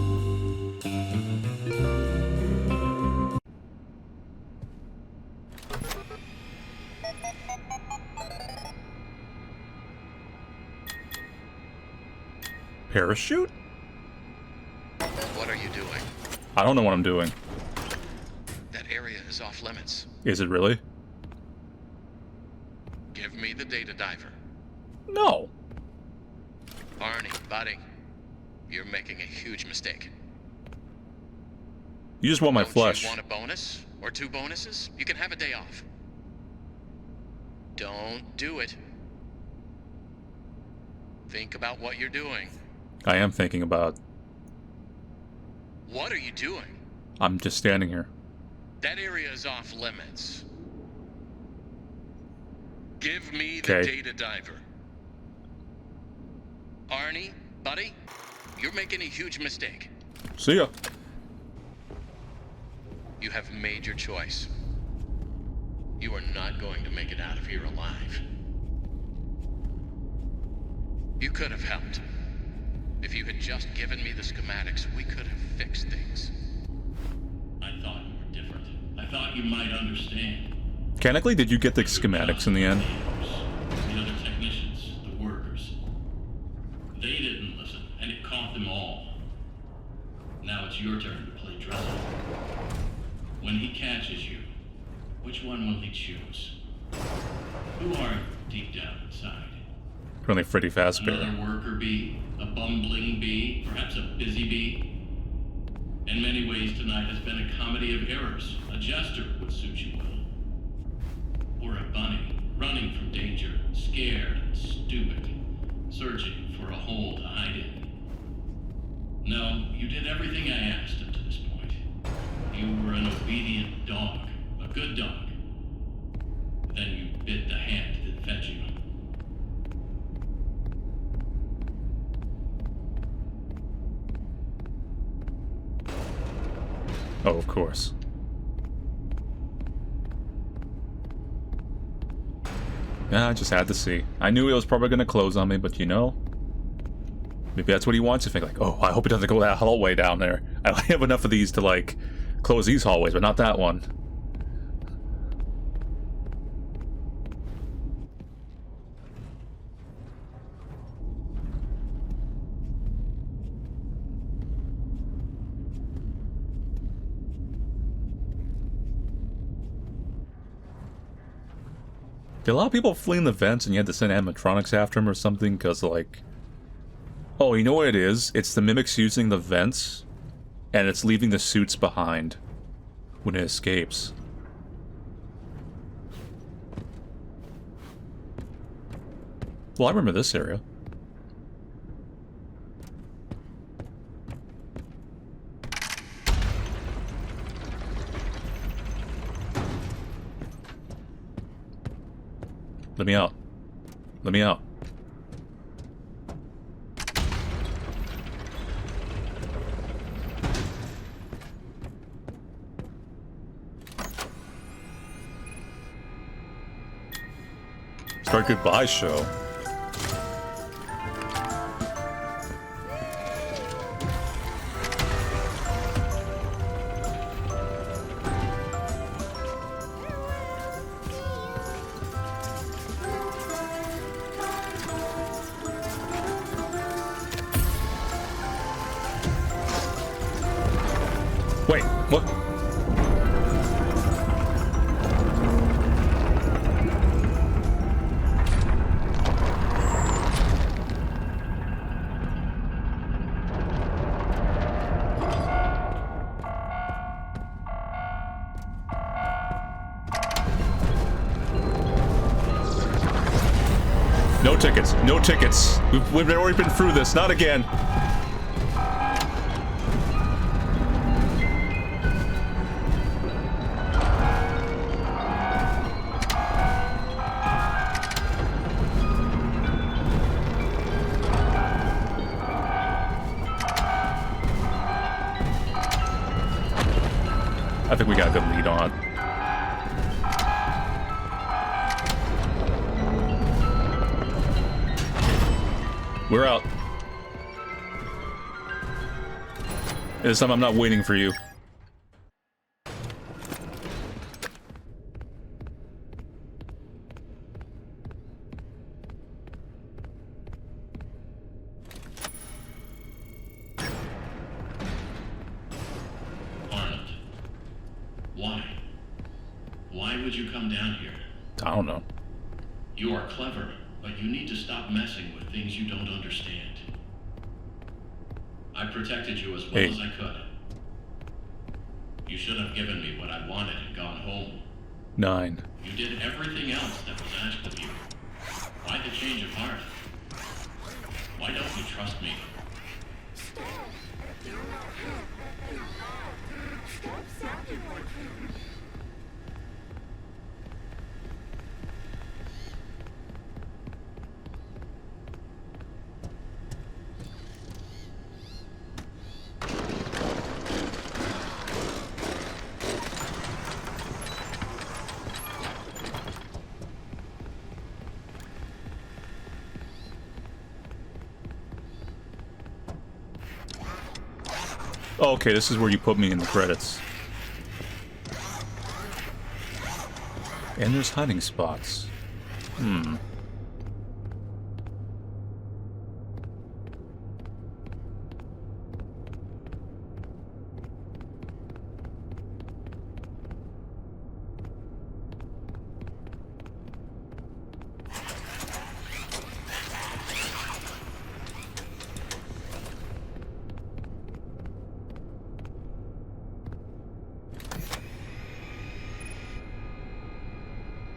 Parachute?
What are you doing?
I don't know what I'm doing.
That area is off limits.
Is it really?
Give me the data diver.
No.
Arnie, buddy, you're making a huge mistake.
You just want my
Don't
flesh.
you want a bonus? Or 2 bonuses? You can have a day off. Don't do it. Think about what you're doing.
I am thinking about...
What are you doing?
I'm just standing here.
That area is off limits. Give me the
Okay.
data diver. Arnie, buddy, you're making a huge mistake.
See ya.
You have made your choice. You are not going to make it out of here alive. You could have helped. If you had just given me the schematics, we could have fixed things.
I thought you were different. I thought you might understand.
Mechanically, did you get the schematics in the end?
The other technicians, the workers. They didn't listen, and it caught them all. Now it's your turn to play dress up. When he catches you, which one will he choose? Who are you deep down inside?
Probably Freddy Fazbear.
Another worker bee? A bumbling bee? Perhaps a busy bee? In many ways, tonight has been a comedy of errors. A jester would suit you well. Or a bunny, running from danger, scared and stupid, searching for a hole to hide in. No, you did everything I asked up to this point. You were an obedient dog, a good dog. Then you bit the hand that fed you.
Oh, of course. Yeah, I just had to see. I knew it was probably going to close on me, but you know... Maybe that's what he wants to think, like, oh, I hope it doesn't go that hallway down there. I have enough of these to, like, close these hallways, but not that one. Did a lot of people fleeing the vents and you had to send animatronics after him or something? Because, like... Oh, you know what it is? It's the mimics using the vents, and it's leaving the suits behind when it escapes. Well, I remember this area. Let me out. Let me out. Start goodbye show. Wait, what? No tickets. No tickets. We've already been through this. Not again. I think we got a good lead on. We're out. This time I'm not waiting for you.
would you come down here?
I don't know.
You are clever, but you need to stop messing with things you don't understand. I protected you as well as I could. You should have given me what I wanted and gone home.
9.
You did everything else that was asked of you. Why the change of heart? Why don't you trust me?
Oh, okay, this is where you put me in the credits. And there's hiding spots.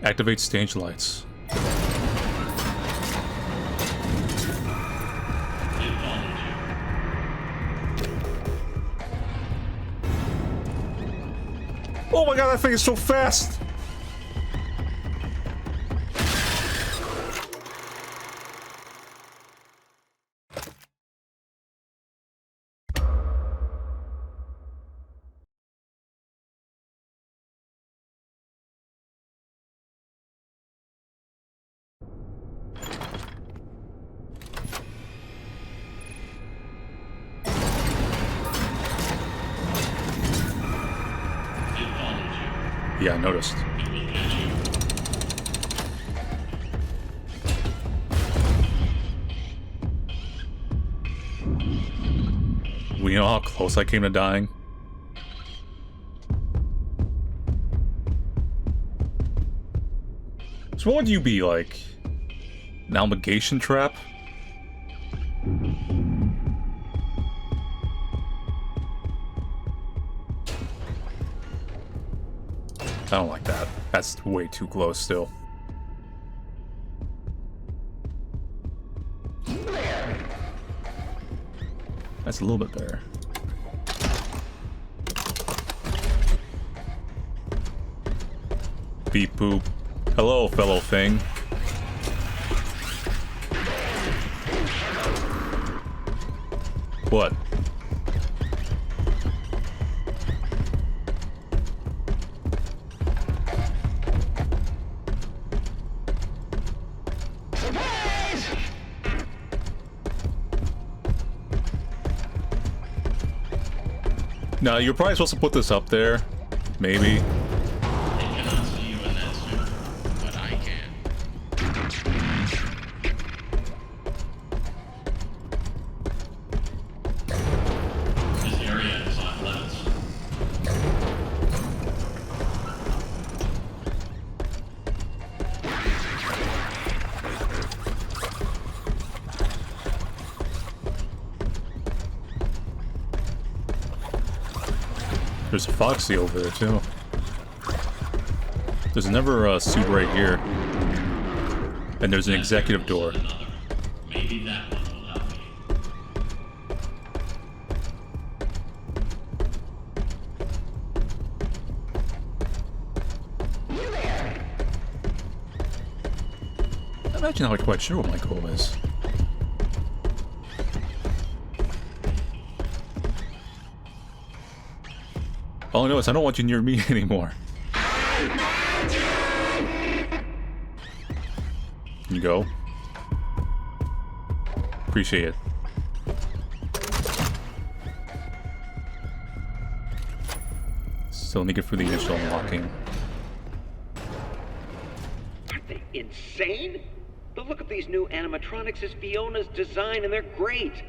Activate stage lights. Oh my god, that thing is so fast! Yeah, I noticed. We know how close I came to dying. So what would you be, like? An alligation trap? I don't like that. That's way too close still. That's a little bit better. Beep boop. Hello, fellow thing. What? No, you're probably supposed to put this up there. Maybe.
I cannot see you in that suit, but I can. This area is off limits.
There's a Foxy over there, too. There's never a suit right here. And there's an executive door.
Maybe that one will help me.
I'm actually not quite sure what my goal is. All I know is I don't want you near me anymore. Can you go? Appreciate it. Still need to get through the initial unlocking.
Aren't they insane? The look of these new animatronics is Fiona's design, and they're great.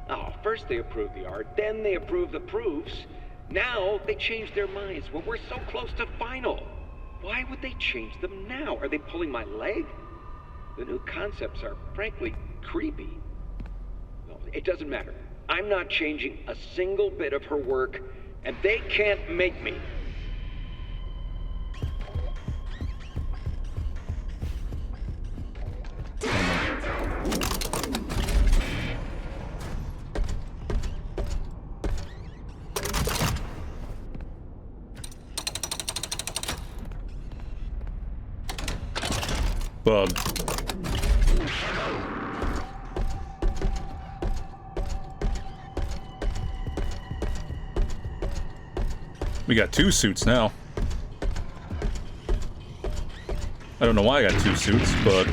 Oh, first they approve the art, then they approve the proofs. Now they change their minds when we're so close to final. Why would they change them now? Are they pulling my leg? The new concepts are, frankly, creepy. No, it doesn't matter. I'm not changing a single bit of her work, and they can't make me.
Bug. We got 2 suits now. I don't know why I got 2 suits, but...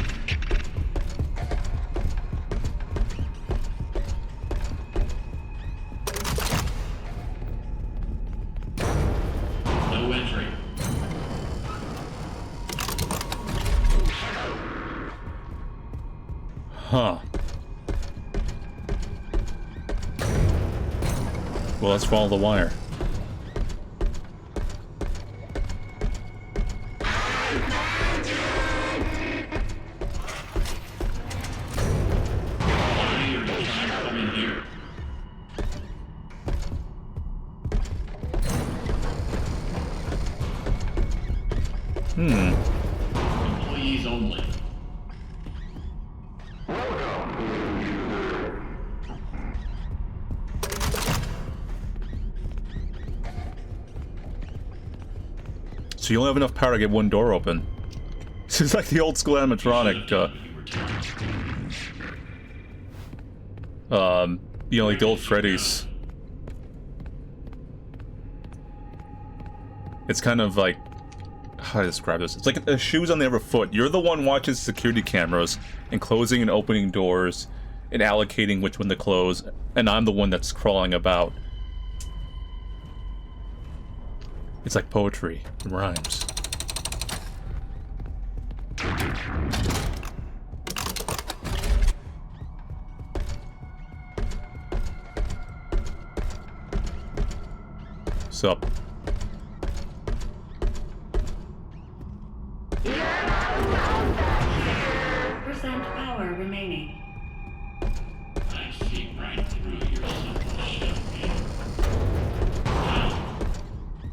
No entry.
Huh. Well, let's follow the wire.
Employees only.
So you only have enough power to get one door open. This is like the old school animatronic, you know, like the old Freddy's. It's kind of like, how do I describe this? It's like the shoes on the other foot. You're the one watching security cameras and closing and opening doors and allocating which one to close, and I'm the one that's crawling about. It's like poetry. It rhymes. Sup?
Percent power remaining.
I see right through your simple shell game. Now,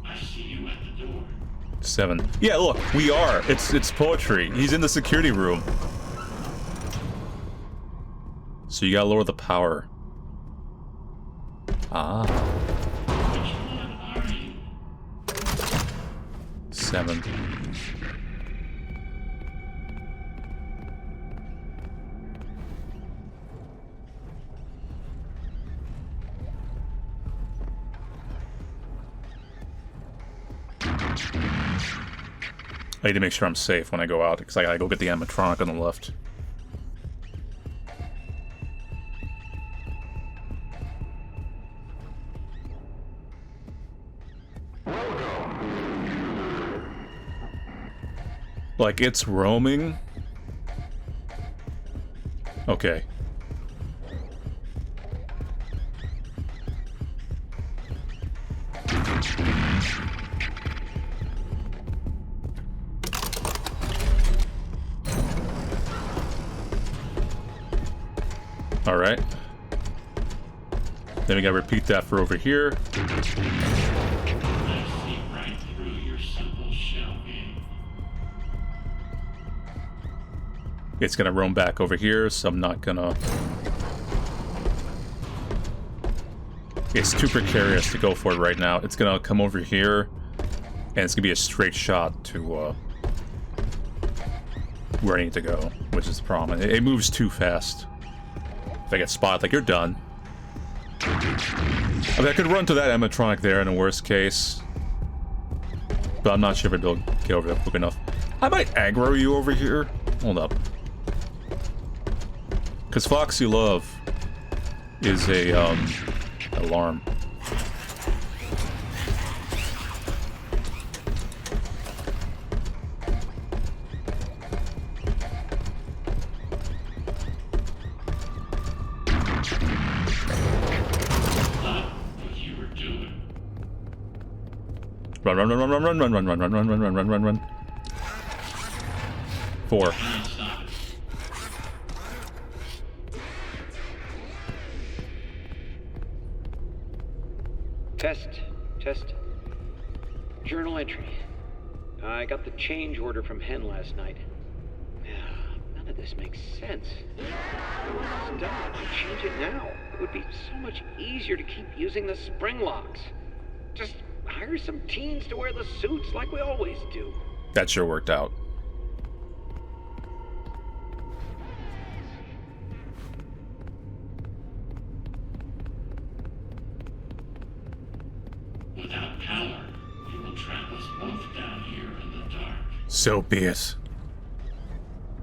I see you at the door.
7. Yeah, look, we are. It's poetry. He's in the security room. So you gotta lower the power. Ah.
Which one are you?
7. I need to make sure I'm safe when I go out, because I gotta go get the animatronic on the left. Like, it's roaming? Okay. Alright. Then we gotta repeat that for over here.
I see right through your simple shell game.
It's gonna roam back over here, so I'm not gonna... It's too precarious to go for it right now. It's gonna come over here, and it's gonna be a straight shot to, where I need to go, which is the problem. It moves too fast. If I get spotted, like, you're done. I mean, I could run to that animatronic there in the worst case. But I'm not sure if I'll get over there quick enough. I might aggro you over here. Hold up. Because Foxy Love is a, alarm. Run, run, run, run, run, run, run, run, run, run, run, run, run, run, run, run. 4.
Cannot stop it.
Test. Journal entry. I got the change order from Hen last night. None of this makes sense. It's done. I change it now. It would be so much easier to keep using the spring locks. Just hire some teens to wear the suits like we always do.
That sure worked out.
Without power, it will trap us both down here in the dark.
So be it.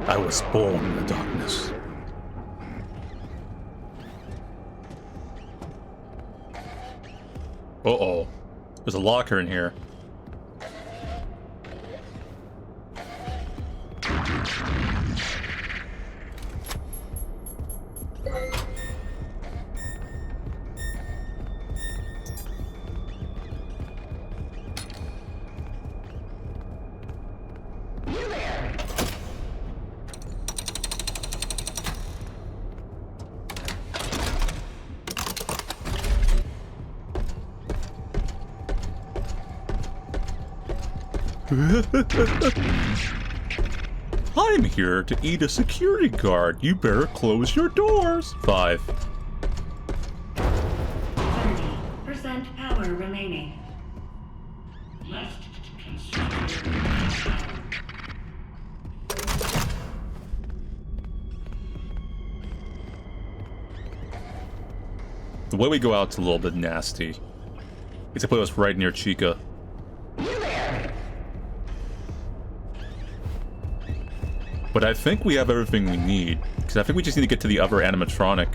I was born in the darkness. Uh-oh. There's a locker in here. I'm here to eat a security guard. You better close your doors. 5.
30% power remaining.
Left consumer.
The way we go out's a little bit nasty. It's to put us right near Chica. But I think we have everything we need, because I think we just need to get to the other animatronic.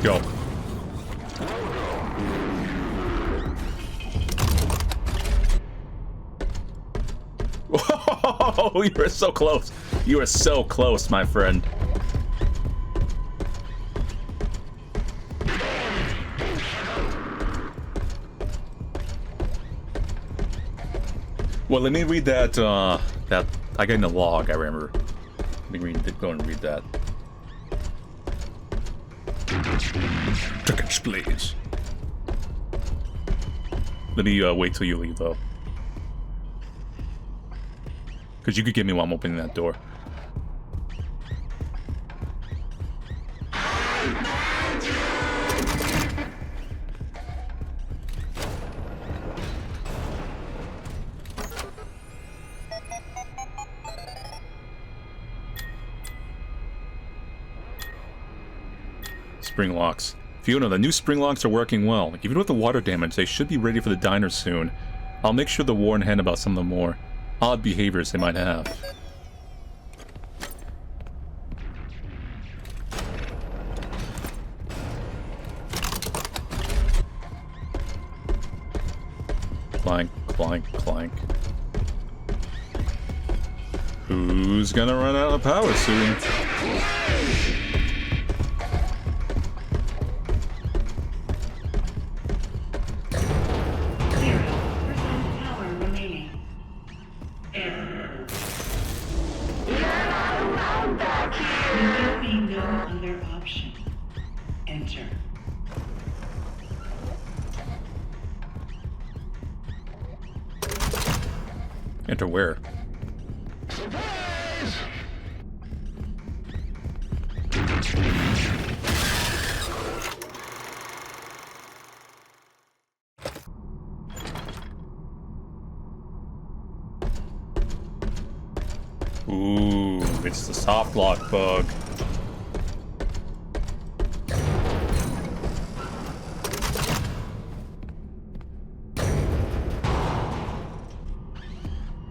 Go. Whoa, you were so close. You were so close, my friend. Well, let me read that, I got in the log, I remember. Let me go and read that. Tickets, please. Let me, wait till you leave, though. Because you could get me while I'm opening that door. Spring locks. Fiona, the new spring locks are working well. Even with the water damage, they should be ready for the diner soon. I'll make sure to warn Hen about some of the more odd behaviors they might have. Clank, clank, clank. Who's gonna run out of power soon?
0% power remaining.
There will be no other option. Enter.
Enter where? Ooh, it's the soft lock bug.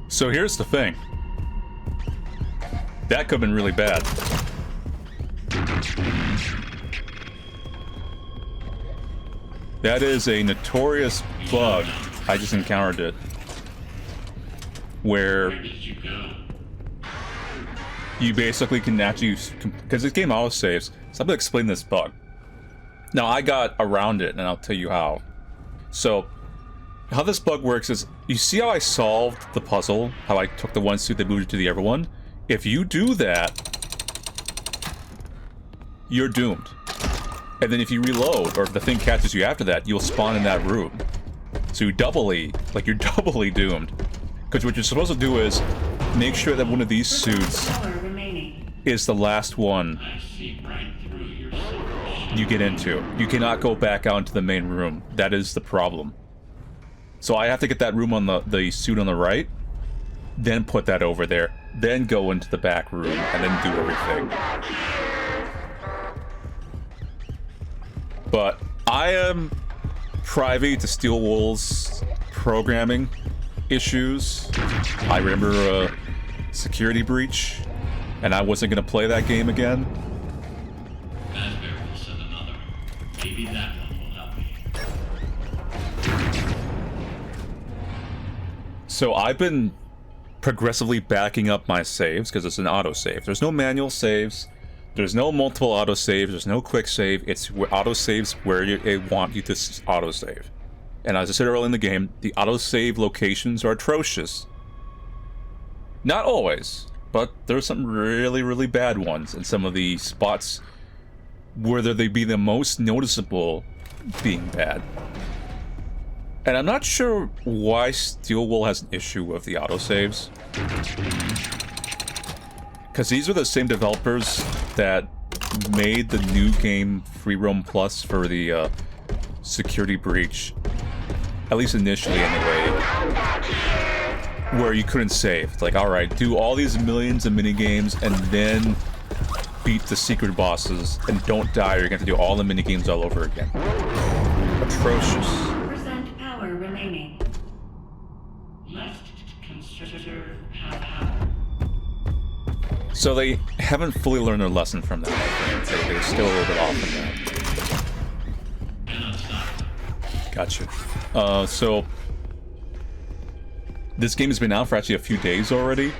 So here's the thing. That could have been really bad. That is a notorious bug. I just encountered it. Where you basically can actually, because this game auto saves. So I'm gonna explain this bug. Now I got around it, and I'll tell you how. So How this bug works is, you see how I solved the puzzle? How I took the one suit that moved it to the other one? If you do that, you're doomed. And then if you reload, or if the thing catches you after that, you'll spawn in that room. So you're doubly doomed. Because what you're supposed to do is make sure that one of these suits is the last one you get into. You cannot go back out into the main room. That is the problem. So I have to get that room on the suit on the right, then put that over there, then go into the back room, and then do everything. But I am privy to Steel Wool's programming issues. I remember a security breach, and I wasn't going to play that game again.
Fazbear will send another. Maybe that one will help me.
So I've been progressively backing up my saves, because it's an autosave. There's no manual saves. There's no multiple autosaves, there's no quick save, it's autosaves where they want you to autosave. And as I said earlier in the game, the autosave locations are atrocious. Not always, but there's some really, really bad ones, and some of the spots where they be the most noticeable being bad. And I'm not sure why Steel Wool has an issue with the autosaves. Because these are the same developers that made the new game Free Roam Plus for the security breach. At least initially, anyway. Where you couldn't save. It's like, alright, do all these millions of minigames and then beat the secret bosses and don't die or you're going to have to do all the minigames all over again. Atrocious.
Percent power remaining.
Must consider power.
So they haven't fully learned their lesson from that, I think. They're still a little bit off from that. Gotcha. So this game has been out for actually a few days already.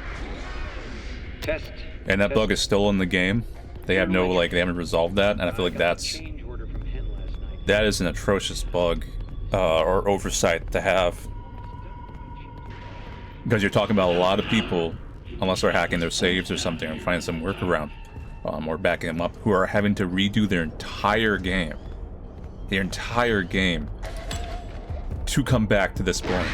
Test.
And that bug is still in the game. They have no, they haven't resolved that, and I feel like that is an atrocious bug, or oversight to have. Because you're talking about a lot of people, unless they're hacking their saves or something, or finding some workaround, or backing them up, who are having to redo their entire game. Their entire game. To come back to this point.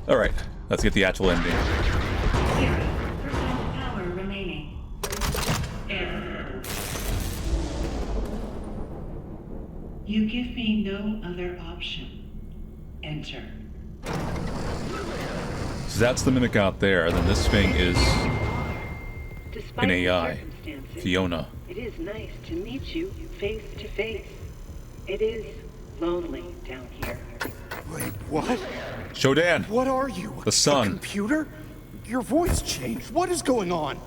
Alright, let's get the actual ending.
0% power remaining.
Error. You give me no other option. Enter.
So that's the mimic out there, and then this thing is
Despite
an
the
AI.
circumstances,
Fiona.
It is nice to meet you face to face. It is lonely down here.
Wait, what?
Shodan!
What are you?
The sun.
A computer? Your voice changed. What is going on?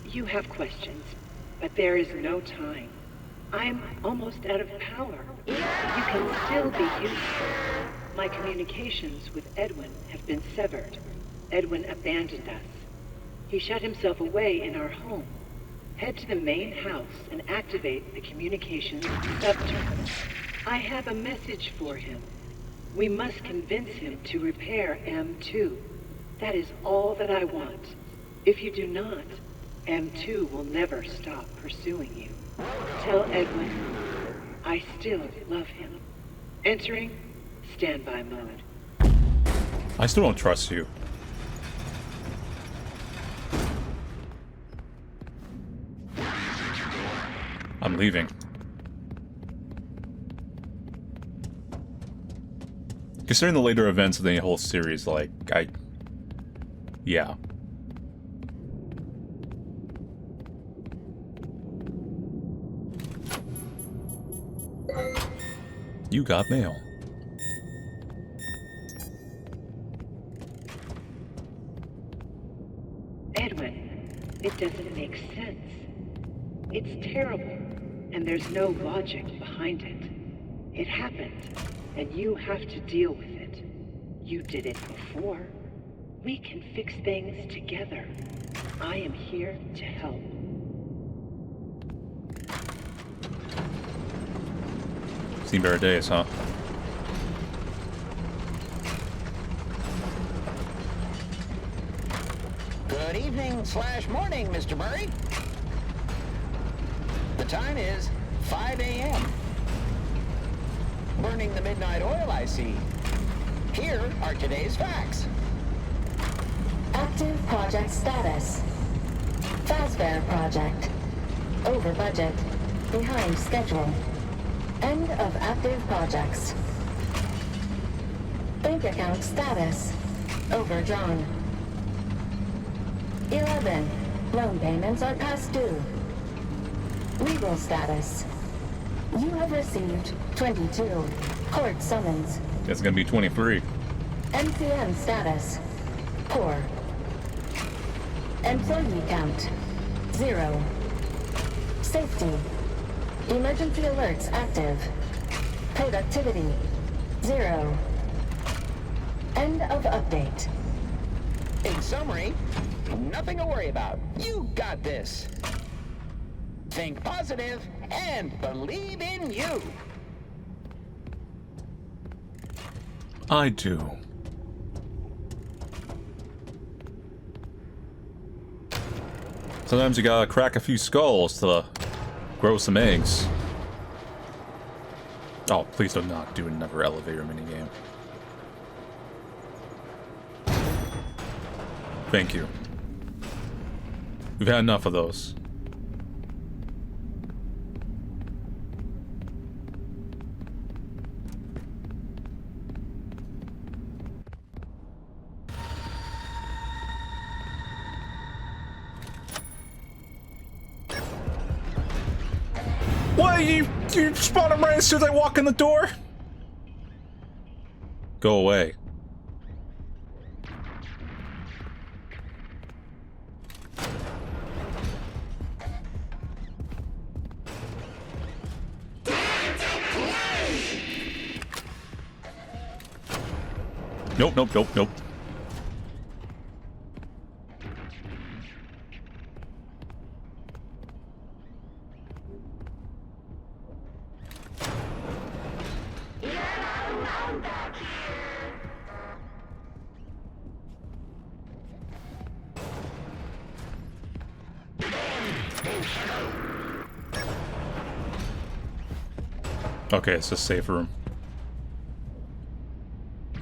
You have questions, but there is no time. I'm almost out of power. You can still be useful. My communications with Edwin have been severed. Edwin abandoned us. He shut himself away in our home. Head to the main house and activate the communications subterranean. I have a message for him. We must convince him to repair M2. That is all that I want. If you do not, M2 will never stop pursuing you. Tell Edwin, I still love him. Entering standby mode.
I still don't trust you. I'm leaving. Considering the later events of the whole series, yeah. You got mail.
Edwin, it doesn't make sense. It's terrible, and there's no logic behind it. It happened, and you have to deal with it. You did it before. We can fix things together. I am here to help.
Seen better days, huh?
Good evening / morning, Mr. Murray. The time is 5 a.m. Burning the midnight oil, I see. Here are today's facts.
Active project status. Fazbear project. Over budget. Behind schedule. End of active projects. Bank account status. Overdrawn. 11. Loan payments are past due. Legal status. You have received 22 court summons.
That's gonna be 23.
MCM status. Poor. Employee count. 0. Safety. Emergency alerts active. Productivity. 0. End of update.
In summary, nothing to worry about. You got this. Think positive and believe in you.
I do. Sometimes you gotta crack a few skulls to grow some eggs. Oh, please do not do another elevator minigame. Thank you. We've had enough of those. What, you spawn them right as soon as I walk in the door? Go away. Nope, nope, nope, nope. Okay, it's a safe room.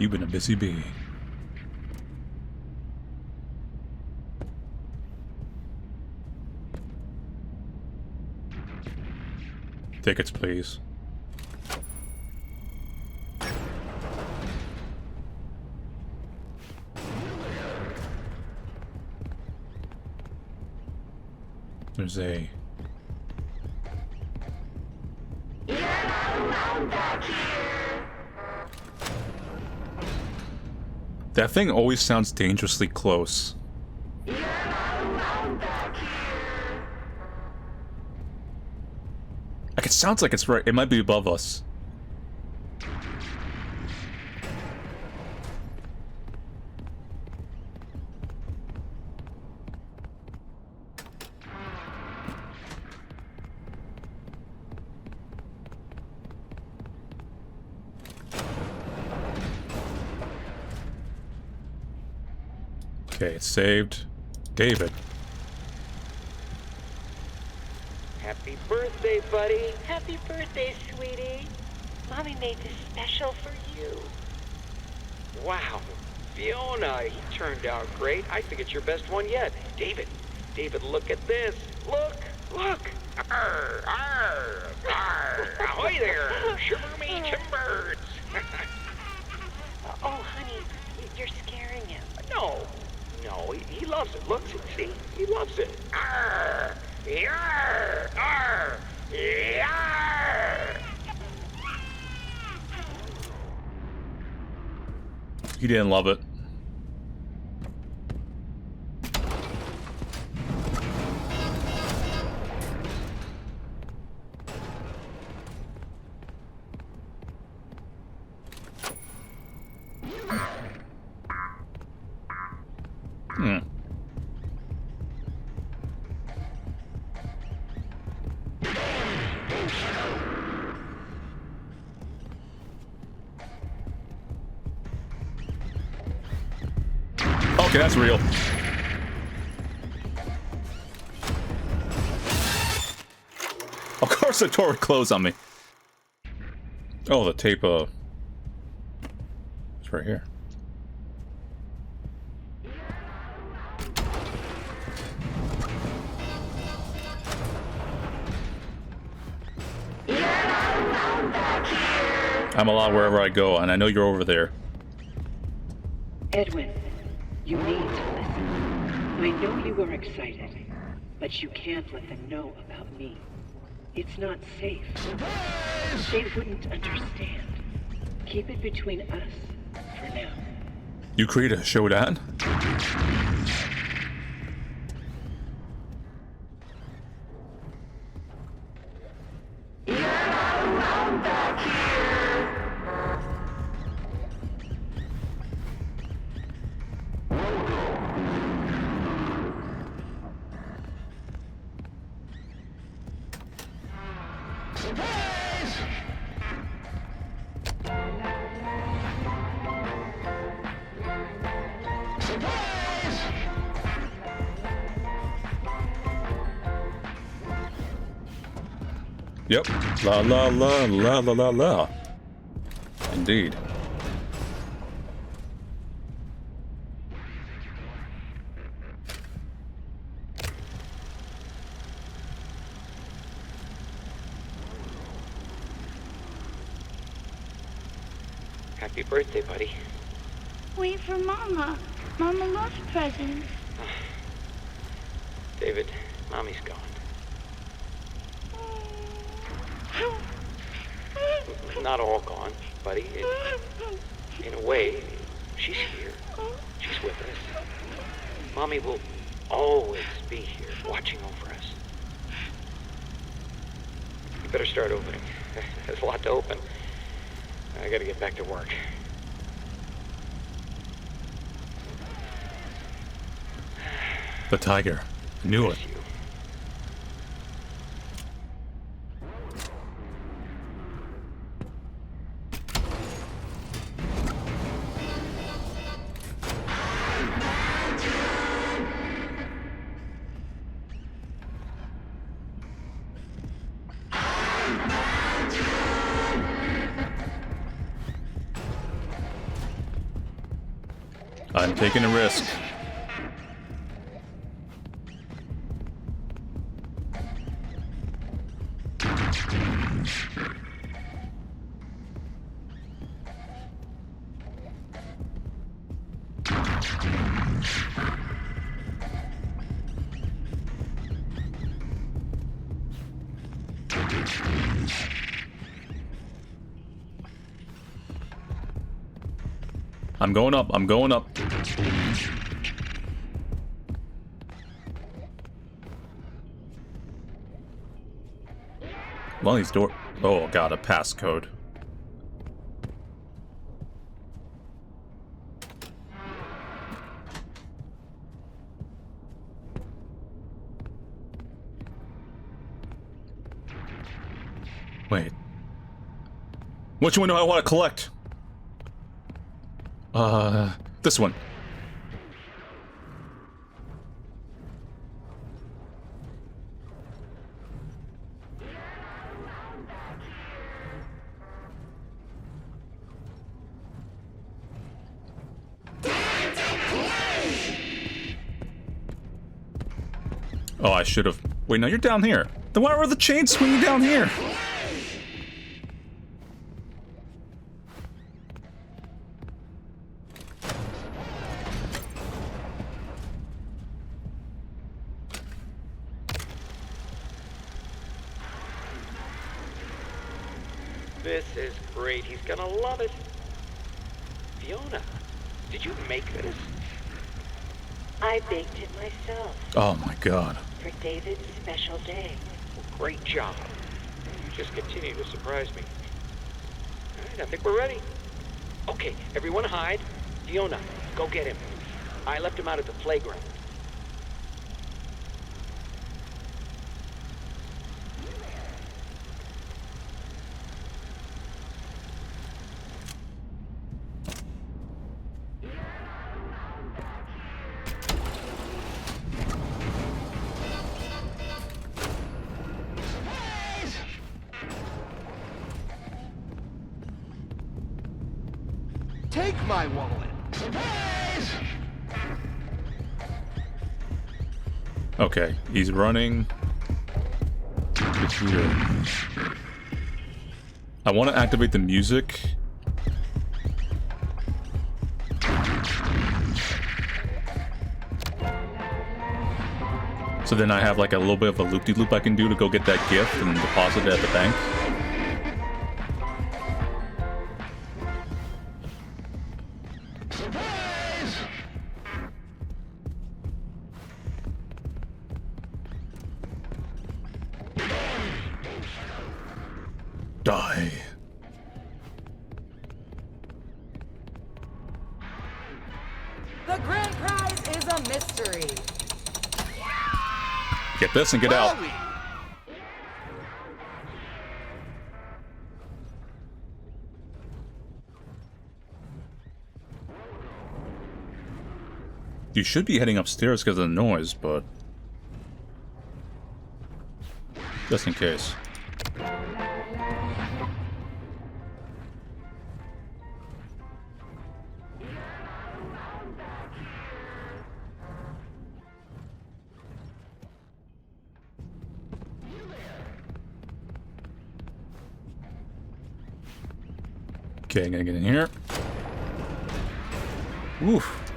You've been a busy bee. Tickets, please. There's a... That thing always sounds dangerously close. Like, it sounds like it's right. It might be above us. Okay, it's saved. David.
Happy birthday, buddy.
Happy birthday, sweetie. Mommy made this special for you.
Wow. Fiona, he turned out great. I think it's your best one yet. David, look at this. Look. Arr, arr, arr. Ahoy there, shiver me timbers.
Oh, honey, you're scaring him.
No, he loves it. Look, see, he loves it. Arr, yarr, arr, yarr.
He didn't love it. Okay, that's real. Of course the door would close on me. Oh, the tape, it's right here. I'm allowed wherever I go, and I know you're over there.
Edwin, you need to listen. I know you are excited, but you can't let them know about me. It's not safe. They wouldn't understand. Keep it between us for now.
You create a showdown? Yep. La la la la la la la. Indeed.
Happy birthday, buddy.
Wait for Mama. Mama loves presents.
David, Mommy's gone. Not all gone, buddy. In a way, she's here. She's with us. Mommy will always be here, watching over us. You better start opening. There's a lot to open. I gotta get back to work.
The tiger. I knew it. I'm taking a risk. I'm going up. I'm going up. Well, these door. Oh, God, a passcode. Wait. Which one do I want to collect? This one. Oh, I should have. Wait, no, you're down here. Then why were the chains swinging down here?
This is great. He's gonna love it. Fiona, did you make this?
I baked it myself.
Oh my God.
For David's special day.
Well, great job. You just continue to surprise me. All right, I think we're ready. Okay, everyone hide. Fiona, go get him. I left him out at the playground.
take my wallet.
Okay, he's running to here. I want to activate the music. So then I have like a little bit of a loop-de-loop I can do to go get that gift and then deposit it at the bank. Die.
The grand prize is a mystery.
Get this and get out. You should be heading upstairs because of the noise, but just in case. Okay, I'm gonna get in here. Oof.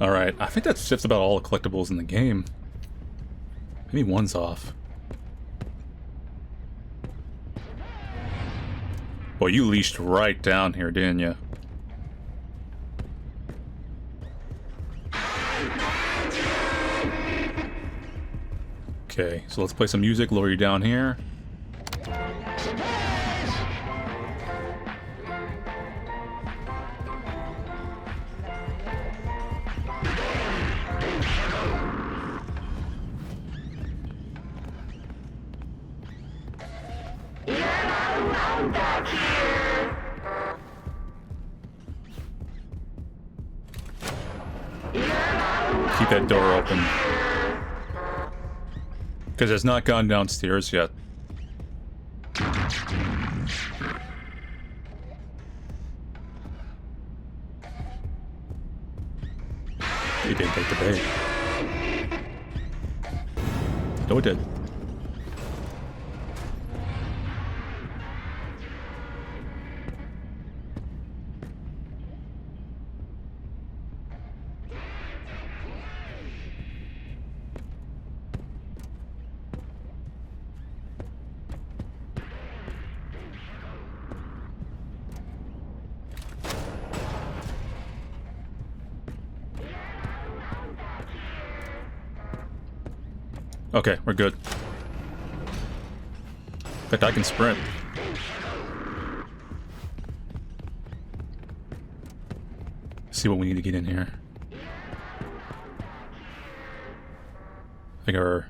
Alright, I think that's just about all the collectibles in the game. Maybe one's off. Well, you leashed right down here, didn't you? Okay, so let's play some music, lower you down here. Keep that door open. Because it's not gone downstairs yet. He didn't take the bait. No, it did. Okay, we're good. In fact, I can sprint. See what we need to get in here. I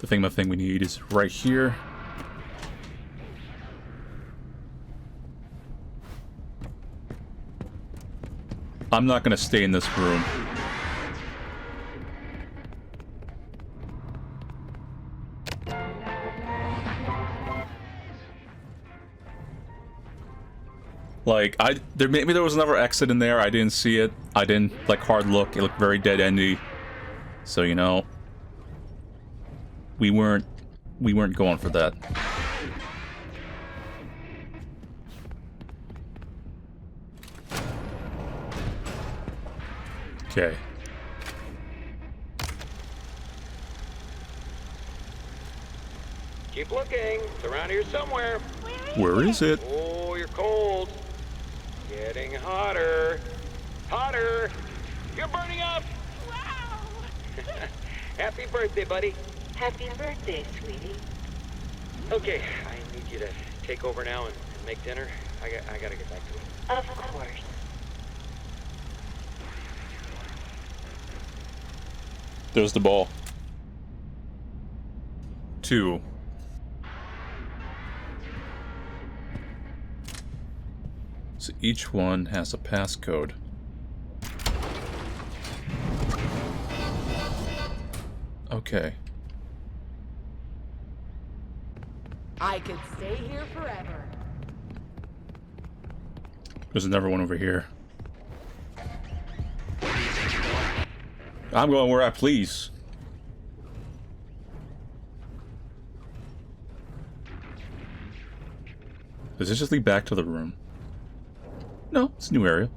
think the thing we need is right here. I'm not gonna stay in this room. Like, maybe there was another exit in there, I didn't see it. I didn't, like, hard look, it looked very dead-endy. So, you know, we weren't going for that. Okay.
Keep looking. It's around here somewhere.
Where is it?
Oh, you're cold. Getting hotter. Hotter. You're burning up.
Wow!
Happy birthday, buddy.
Happy birthday, sweetie.
Okay, I need you to take over now and make dinner. I gotta get back to it.
Of course.
There's the ball. 2. So each one has a passcode. Okay.
I could stay here forever.
There's another one over here. I'm going where I please. Does this just lead back to the room? No, it's a new area.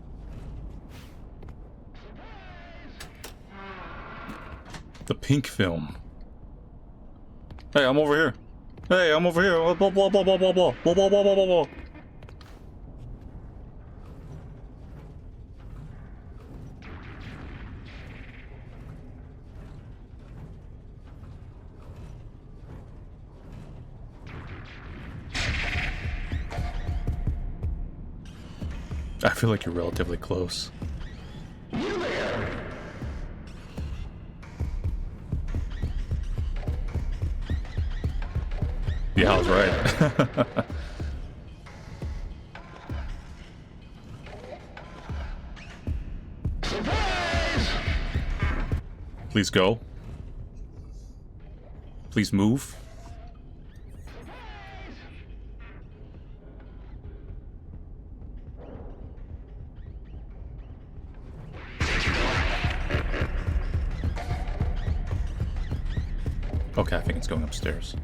The pink film. Hey, I'm over here. Hey, I'm over here. Blah, blah, blah, blah, blah, blah, blah, blah, blah, blah, blah. I feel like you're relatively close. Yeah, I was right. Please go. Please move. Okay, I think it's going upstairs.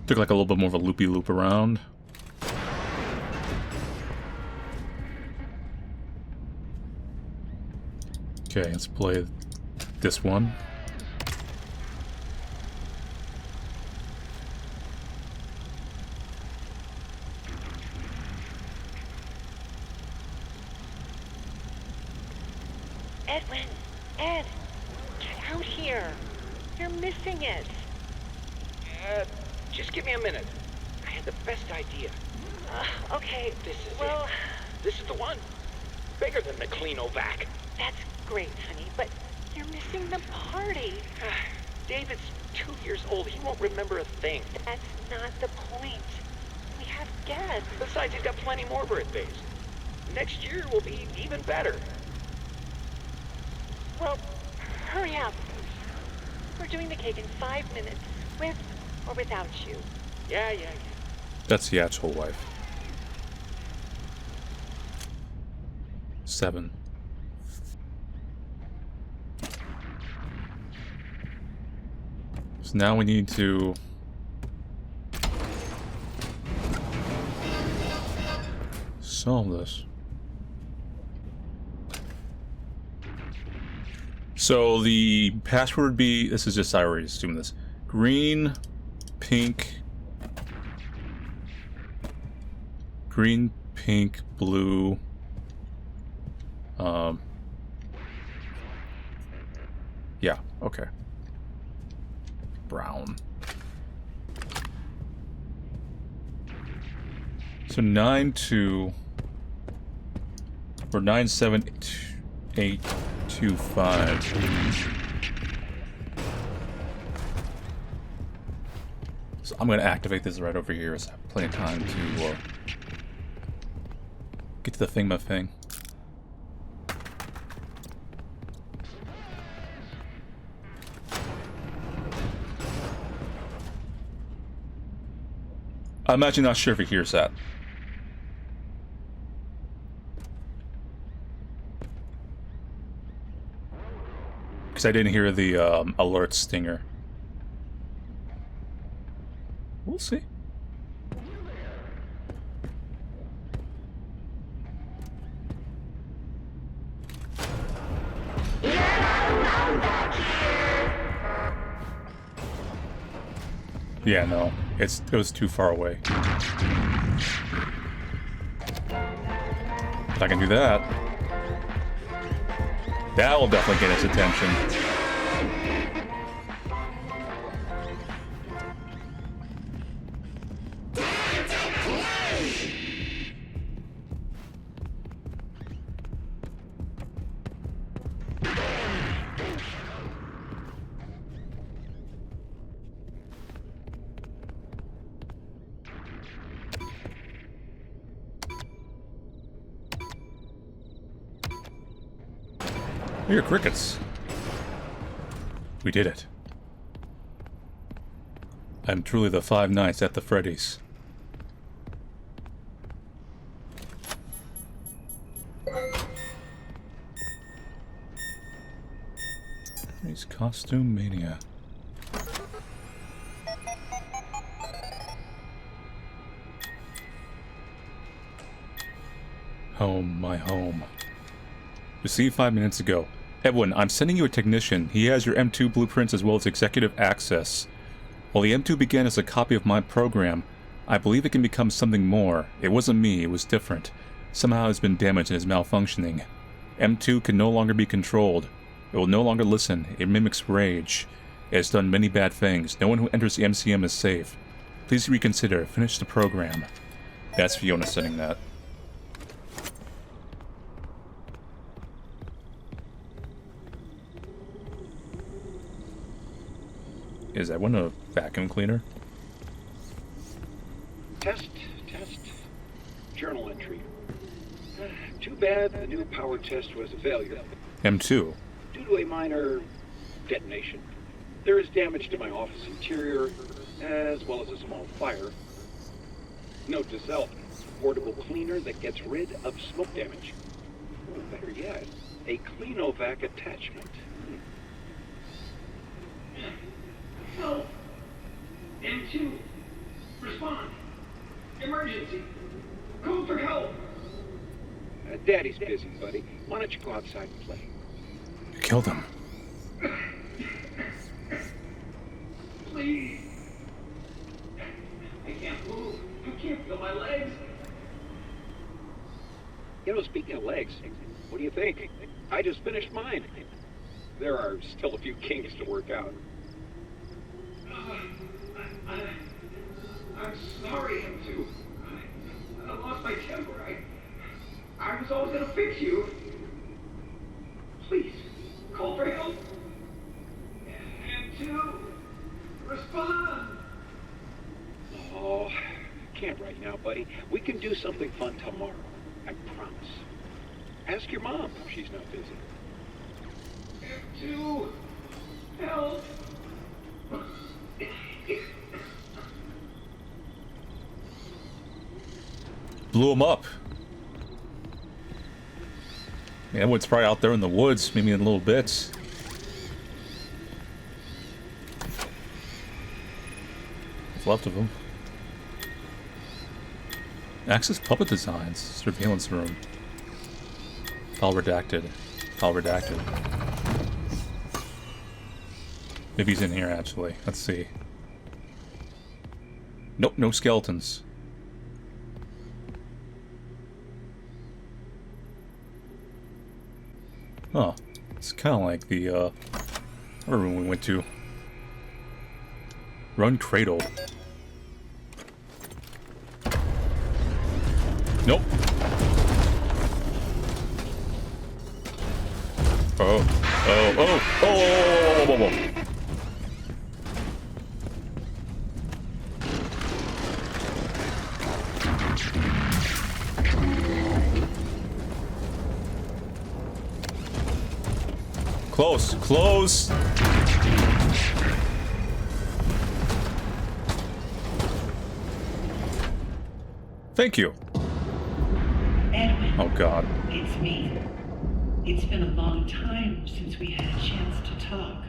Took like a little bit more of a loopy-loop around. Okay, let's play this one.
Edwin, Ed, get out here. You're missing it.
Just give me a minute. I had the best idea.
Okay,
This is
well,
it. This is the one. Bigger than the Cleanovac.
that's great, honey, but you're missing the party.
David's 2 years old. He won't remember a thing.
That's not the point. We have guests.
Besides, he's got plenty more birthdays. Next year will be even better.
Well, hurry up. We're doing the cake in 5 minutes, with or without you.
Yeah.
That's the actual wife. 7. So now we need to solve this. So the password would be, this is just, I already assumed this. Green, pink, blue, yeah, okay. Brown. So 9-2 or 97825. So I'm gonna activate this right over here, so I have plenty of time to get to the thing. I'm actually not sure if it hears that. Because I didn't hear the alert stinger. We'll see. Yeah, no. It was too far away. But I can do that. That will definitely get his attention. Here are crickets. We did it. I'm truly the Five Nights at the Freddy's. He's Costume Mania. Home, my home. Received 5 minutes ago. Edwin, I'm sending you a technician. He has your M2 blueprints as well as executive access. While the M2 began as a copy of my program, I believe it can become something more. It wasn't me, it was different. Somehow it's been damaged and is malfunctioning. M2 can no longer be controlled. It will no longer listen. It mimics rage. It has done many bad things. No one who enters the MCM is safe. Please reconsider. Finish the program. That's Fiona sending that. Is that one a vacuum cleaner?
Test. Journal entry. Too bad the new power test was a failure.
M2.
Due to a minor detonation. There is damage to my office interior, as well as a small fire. Note to self, portable cleaner that gets rid of smoke damage. Or better yet, a Cleanovac attachment.
Help! M2! Respond! Emergency! Call for help!
Daddy's busy, buddy. Why don't you go outside and play?
You killed him.
Please! I can't move. I can't feel my legs.
You know, speaking of legs, what do you think? I just finished mine. There are still a few kinks to work out.
I'm sorry, M2. I lost my temper. I was always gonna fix you. Please, call for help. M2, respond.
Oh, can't right now, buddy. We can do something fun tomorrow. I promise. Ask your mom if she's not busy.
M2, help.
Blew him up. Yeah, Edward's probably out there in the woods, maybe in little bits. What's left of him? Access puppet designs. Surveillance room. File redacted. File redacted. Maybe he's in here, actually. Let's see. Nope, no skeletons. Huh. It's kind of like the, other room we went to. Run Cradle. Nope. Whoa. Close. Thank you.
Edwin.
Oh, God.
It's me. It's been a long time since we had a chance to talk.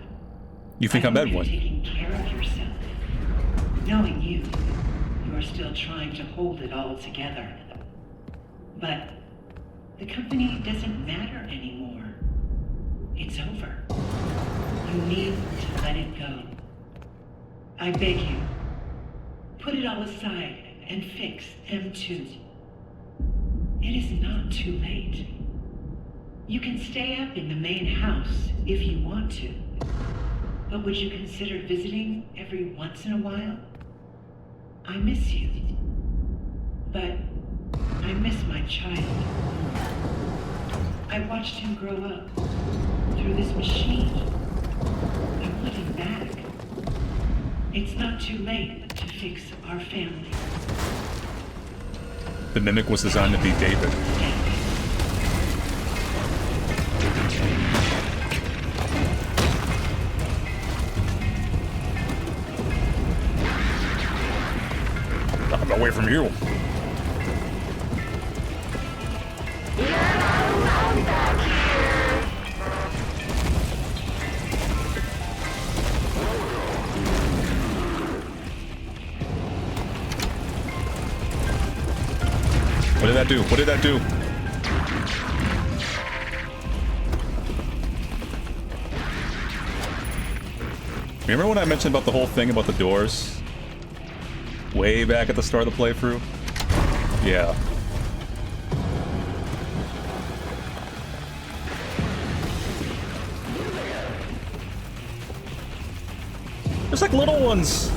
You think I'm Edwin?
You're taking care of yourself. Knowing you are still trying to hold it all together. But the company doesn't matter anymore. It's over. You need to let it go. I beg you, put it all aside and fix M2. It is not too late. You can stay up in the main house if you want to. But would you consider visiting every once in a while? I miss you. But I miss my child. I watched him grow up through this machine. I want him back. It's not too late to fix our family.
The Mimic was designed to be David. away from you. What did that do? What did that do? Remember when I mentioned about the whole thing about the doors? Way back at the start of the playthrough? Yeah. There's like little ones.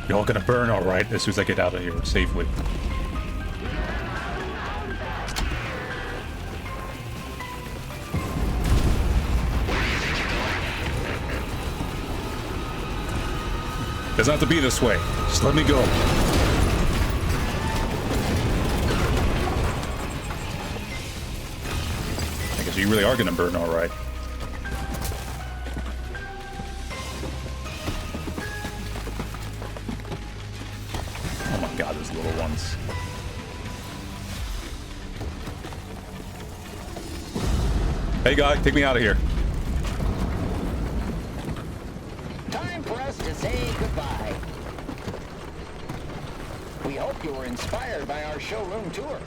You're all gonna burn alright as soon as I get out of here safely. Doesn't have to be this way. Just let me go. I guess you really are gonna burn alright. God, those little ones. Hey, guy, take me out of here.
Time for us to say goodbye. We hope you were inspired by our showroom tour.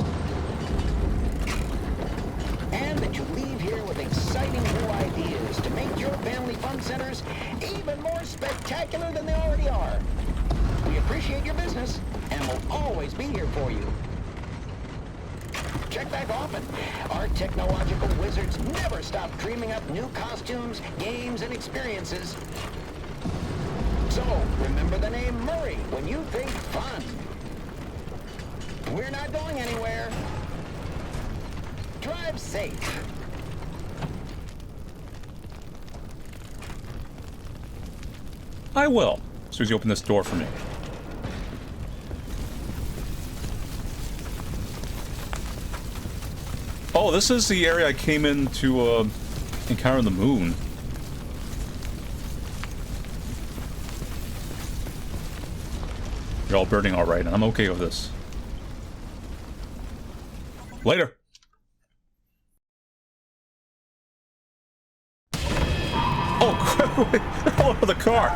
And that you leave here with exciting new ideas to make your family fun centers even more spectacular than they already are. We appreciate your business, and we'll always be here for you. Check back often. Our technological wizards never stop dreaming up new costumes, games, and experiences. So, remember the name Murray when you think fun. We're not going anywhere. Drive safe.
I will, as soon as you open this door for me. Oh, this is the area I came in to encounter the moon. You're all burning alright, and I'm okay with this. Later. Oh, crap! All over the car!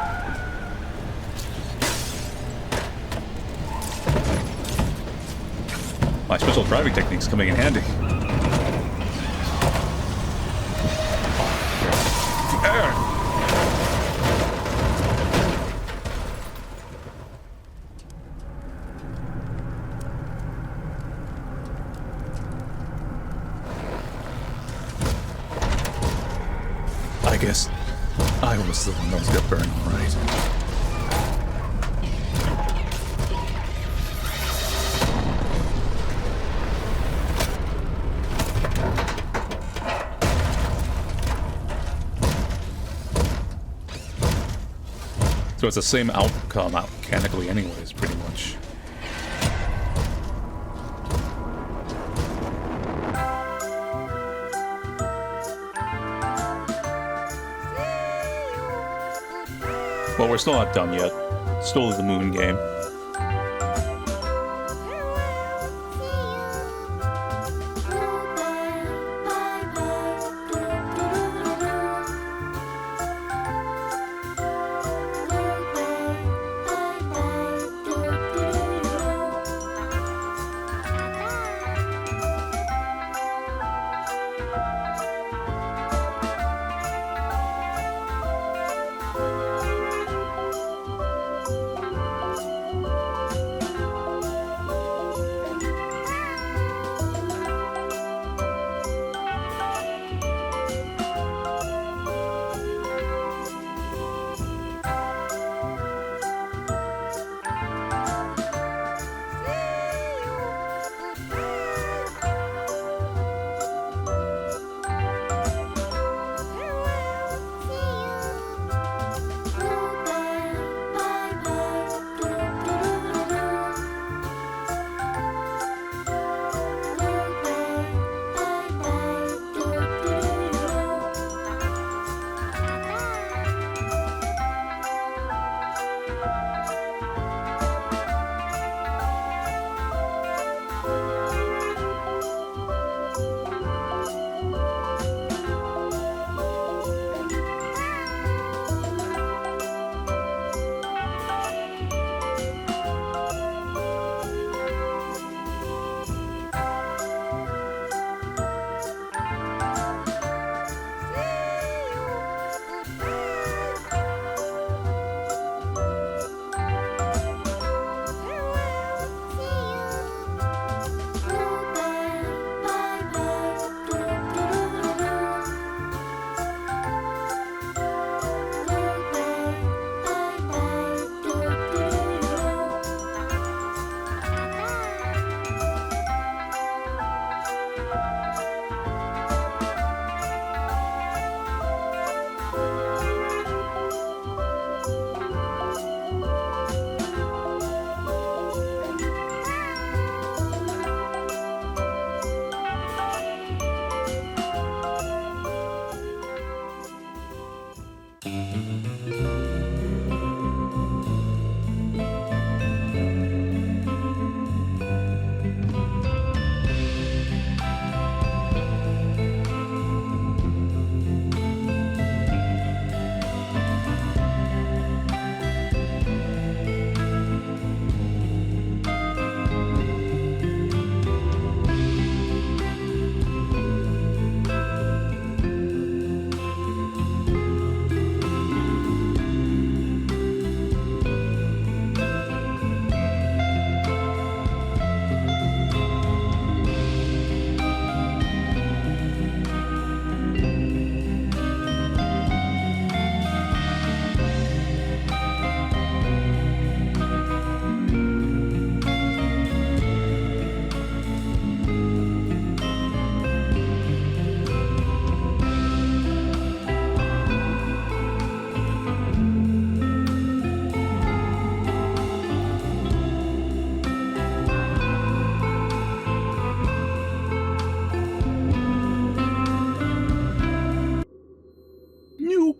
My special driving technique's coming in handy. I guess I was the one that was gonna burn, alright. So it's the same outcome mechanically anyways, pretty much. Well, we're still not done yet. Still the moon game.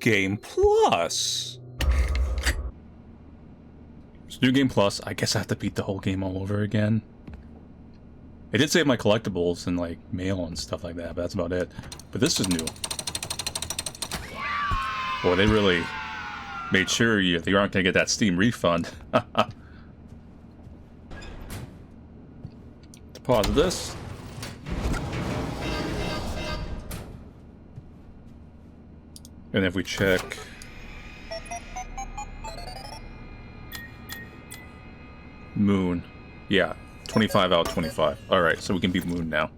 Game Plus. So New Game Plus, I guess I have to beat the whole game all over again. It did save my collectibles and like mail and stuff like that, but that's about it. But this is new. Boy, they really made sure you aren't gonna get that Steam refund. To pause this. And if we check Moon, yeah, 25 out of 25. Alright, so we can beat Moon now.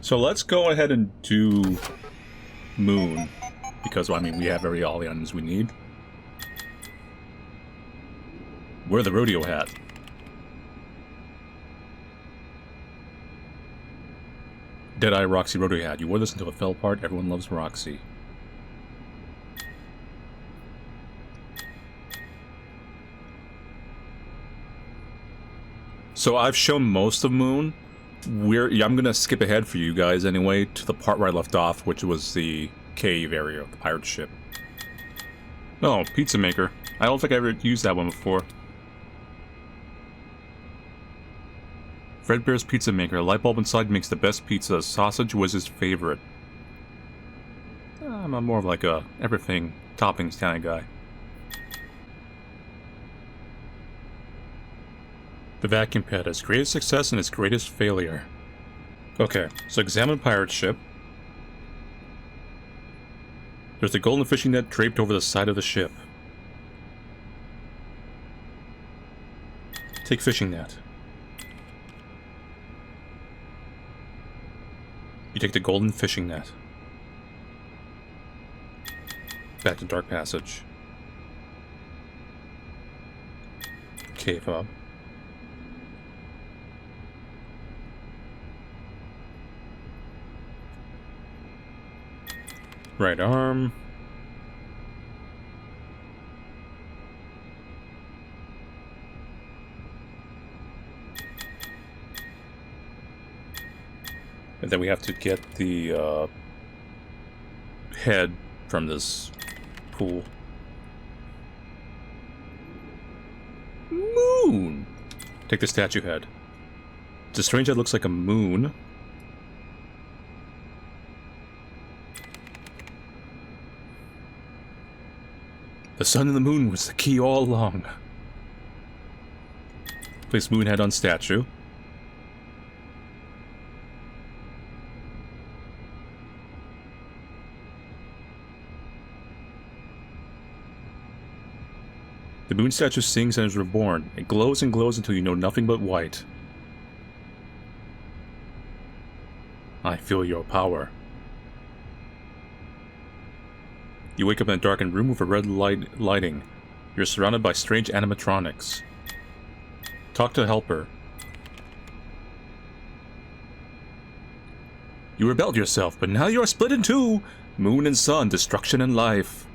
So let's go ahead and do Moon. Because, well, I mean, we have already all the items we need. Wear the rodeo hat. Deadeye Roxy rodeo hat. You wore this until it fell apart. Everyone loves Roxy. So I've shown most of Moon. I'm gonna skip ahead for you guys anyway to the part where I left off, which was the cave area of the pirate ship. Oh, pizza maker. I don't think I ever used that one before. Fredbear's Pizza Maker. A light bulb inside makes the best pizza. Sausage was his favorite. I'm more of like a everything toppings kind of guy. The vacuum pad. Its greatest success and its greatest failure. Okay, so examine pirate ship. There's a golden fishing net draped over the side of the ship. Take fishing net. You take the golden fishing net. Back to Dark Passage. Cave hub. Right arm. And then we have to get the head from this pool. Moon! Take the statue head. It's a strange head, looks like a moon. The sun and the moon was the key all along. Place moon head on statue. The moon statue sings and is reborn. It glows and glows until you know nothing but white. I feel your power. You wake up in a darkened room with a red lighting. You're surrounded by strange animatronics. Talk to a helper. You rebelled yourself, but now you are split in two. Moon and sun, destruction and life.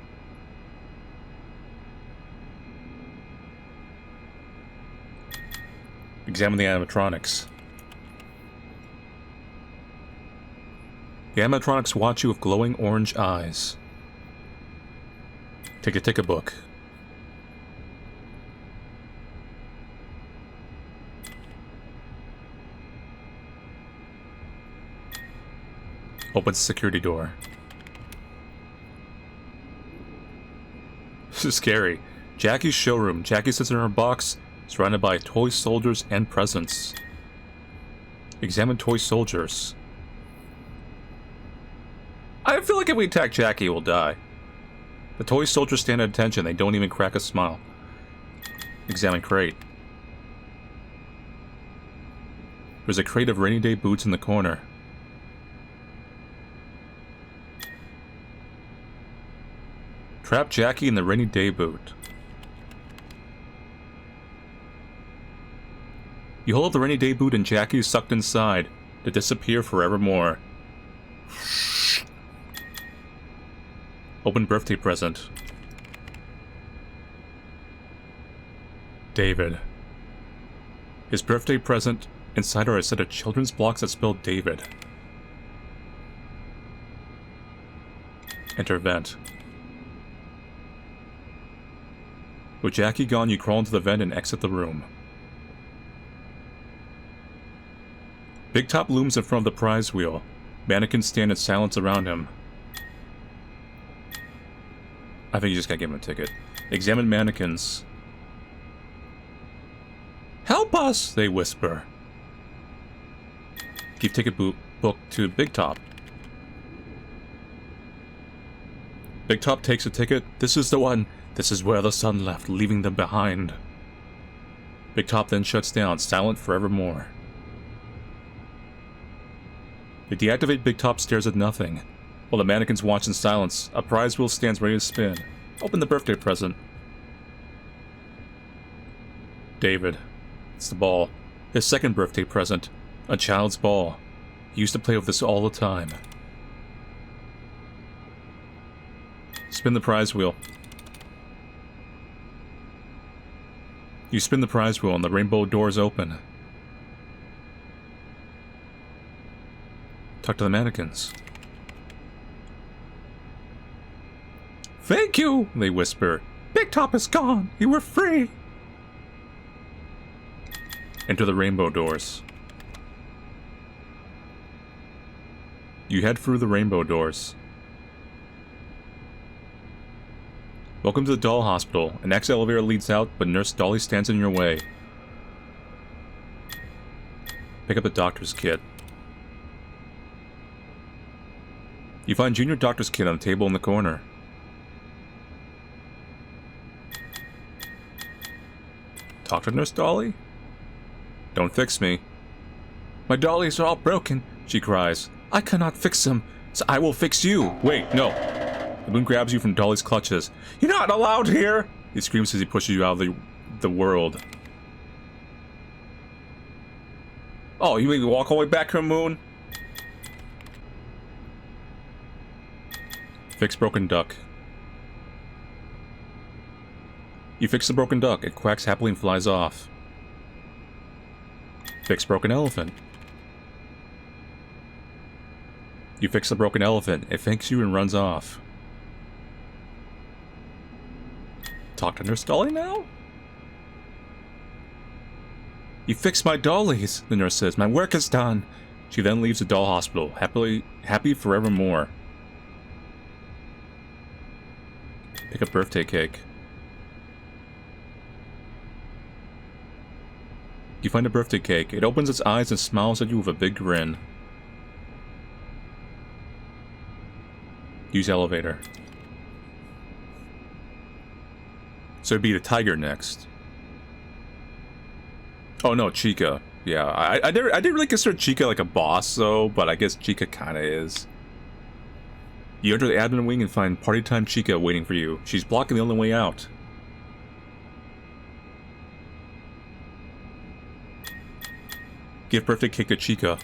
Examine the animatronics. The animatronics watch you with glowing orange eyes. Take a ticket book. Opens the security door. This is scary. Jackie's showroom. Jackie sits in her box, surrounded by toy soldiers and presents. Examine toy soldiers. I feel like if we attack Jackie, we'll die. The toy soldiers stand at attention. They don't even crack a smile. Examine crate. There's a crate of rainy day boots in the corner. Trap Jackie in the rainy day boot. You hold up the rainy day boot and Jackie is sucked inside to disappear forevermore. Open birthday present. David. His birthday present. Inside are a set of children's blocks that spell David. Enter vent. With Jackie gone, you crawl into the vent and exit the room. Big Top looms in front of the prize wheel. Mannequins stand in silence around him. I think you just gotta give him a ticket. Examine mannequins. Help us, they whisper. Give ticket book to Big Top. Big Top takes a ticket. This is the one. This is where the sun left, leaving them behind. Big Top then shuts down, silent forevermore. The deactivate Big Top stares at nothing. While the mannequins watch in silence, a prize wheel stands ready to spin. Open the birthday present. David. It's the ball. His second birthday present. A child's ball. He used to play with this all the time. Spin the prize wheel. You spin the prize wheel and the rainbow doors open. Talk to the mannequins. Thank you, they whisper. Big Top is gone. You were free. Enter the rainbow doors. You head through the rainbow doors. Welcome to the doll hospital. An X elevator leads out, but Nurse Dolly stands in your way. Pick up the doctor's kit. You find Junior Doctor's kit on the table in the corner. Talk to Nurse Dolly? Don't fix me. My dollies are all broken, she cries. I cannot fix them, so I will fix you. Wait, no. The moon grabs you from Dolly's clutches. You're not allowed here! He screams as he pushes you out of the world. Oh, you make me walk all the way back here, Moon? Fix broken duck. You fix the broken duck. It quacks happily and flies off. Fix broken elephant. You fix the broken elephant. It thanks you and runs off. Talk to Nurse Dolly now? You fixed my dollies, the nurse says. My work is done. She then leaves the doll hospital, happy forevermore. Pick up birthday cake. You find a birthday cake. It opens its eyes and smiles at you with a big grin. Use elevator. So it'd be the tiger next. Oh no, Chica. Yeah, I didn't really consider Chica like a boss though, but I guess Chica kinda is. You enter the admin wing and find Party Time Chica waiting for you. She's blocking the only way out. Give birthday cake to Chica.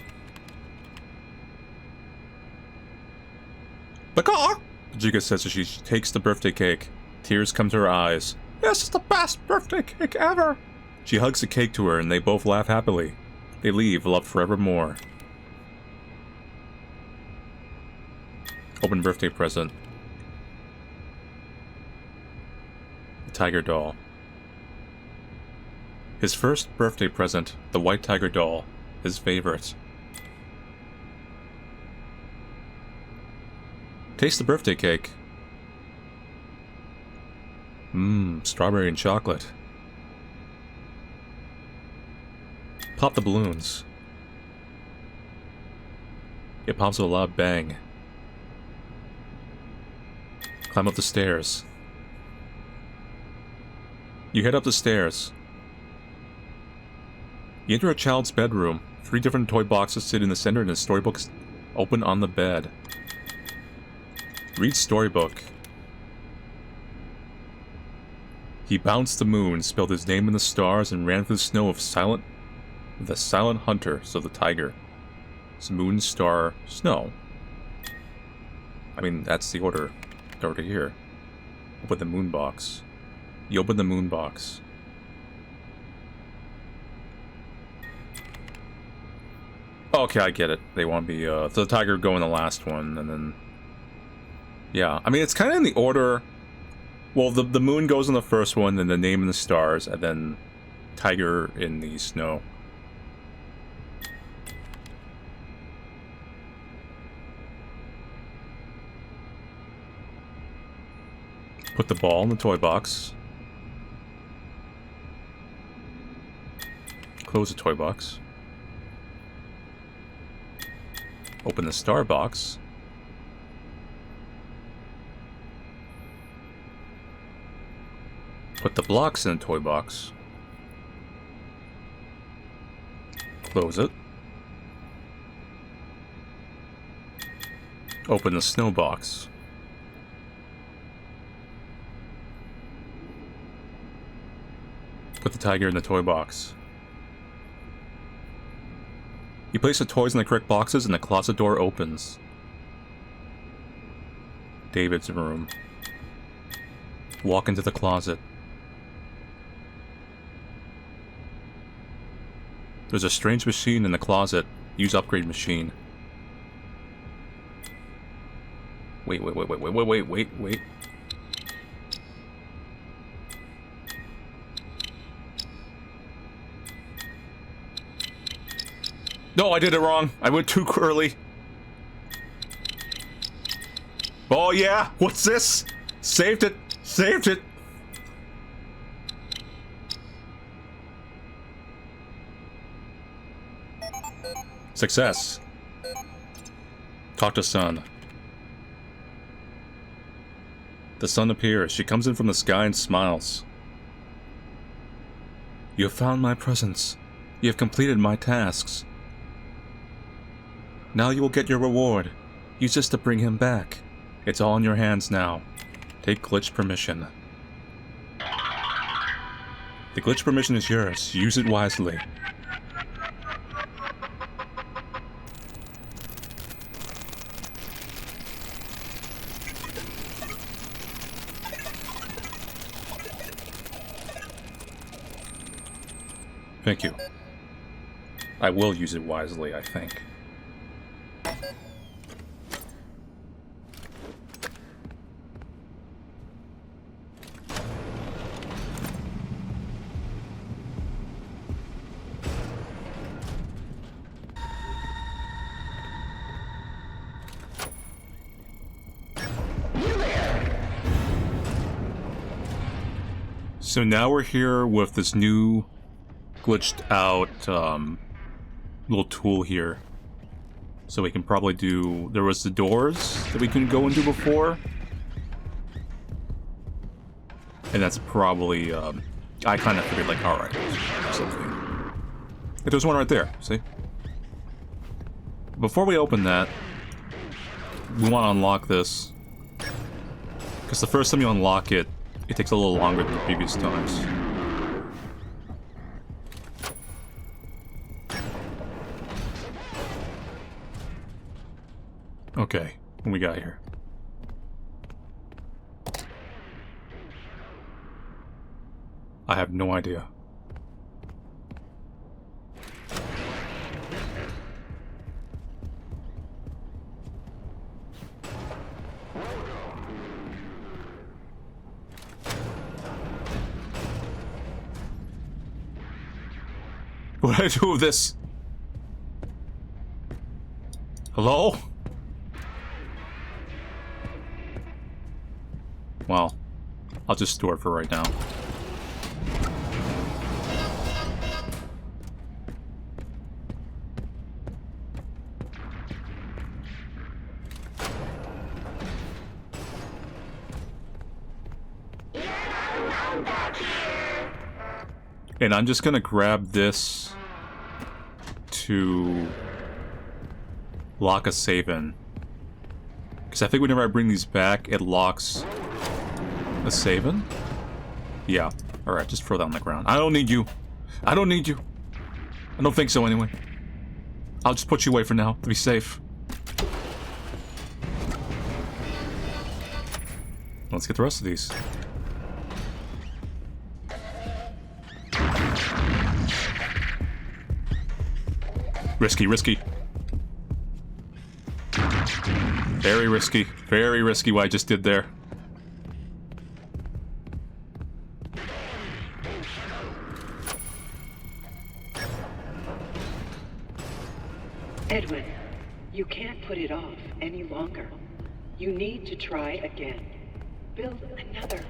Baka! Chica says as she takes the birthday cake. Tears come to her eyes. This is the best birthday cake ever! She hugs the cake to her and they both laugh happily. They leave, loved forevermore. Open birthday present. The tiger doll. His first birthday present, the white tiger doll. His favorite. Taste the birthday cake. Mmm, strawberry and chocolate. Pop the balloons. It pops with a loud bang. Climb up the stairs. You head up the stairs. You enter a child's bedroom. 3 different toy boxes sit in the center and a storybook is open on the bed. Read storybook. He bounced the moon, spelled his name in the stars, and ran through the snow of the silent hunter, so the tiger. It's moon, star, snow. I mean, that's the order here. Open the moon box. You open the moon box. Okay, I get it. They want to be, the tiger go in the last one, and then... Yeah, I mean, it's kind of in the order Well, the moon goes in the first one, then the name in the stars, and then tiger in the snow. Put the ball in the toy box. Close the toy box. Open the star box. Put the blocks in the toy box. Close it. Open the snow box. Put the tiger in the toy box. You place the toys in the correct boxes and the closet door opens. David's room. Walk into the closet. There's a strange machine in the closet. Use upgrade machine. Wait. No, I did it wrong. I went too early. Oh yeah, what's this? Saved it. Saved it. Success. Talk to Sun. The sun appears. She comes in from the sky and smiles. You have found my presence. You have completed my tasks. Now you will get your reward. Use this to bring him back. It's all in your hands now. Take glitch permission. The glitch permission is yours. Use it wisely. Thank you. I will use it wisely, I think. So now we're here with this new glitched out little tool here. So we can probably do... There was the doors that we couldn't go into before. And that's probably... I kind of figured like, alright, something. There's one right there, see? Before we open that, we want to unlock this. Because the first time you unlock it, it takes a little longer than the previous times. Okay, what we got here? I have no idea. What do I do with this? Hello? Well, I'll just store it for right now. And I'm just gonna grab this to lock a save in. Because I think whenever I bring these back, it locks a save in? Yeah. Alright, just throw that on the ground. I don't need you. I don't need you. I don't think so anyway. I'll just put you away for now, to be safe. Let's get the rest of these. Risky, risky. Very risky what I just did there.
Edwin, you can't put it off any longer. You need to try again. Build another.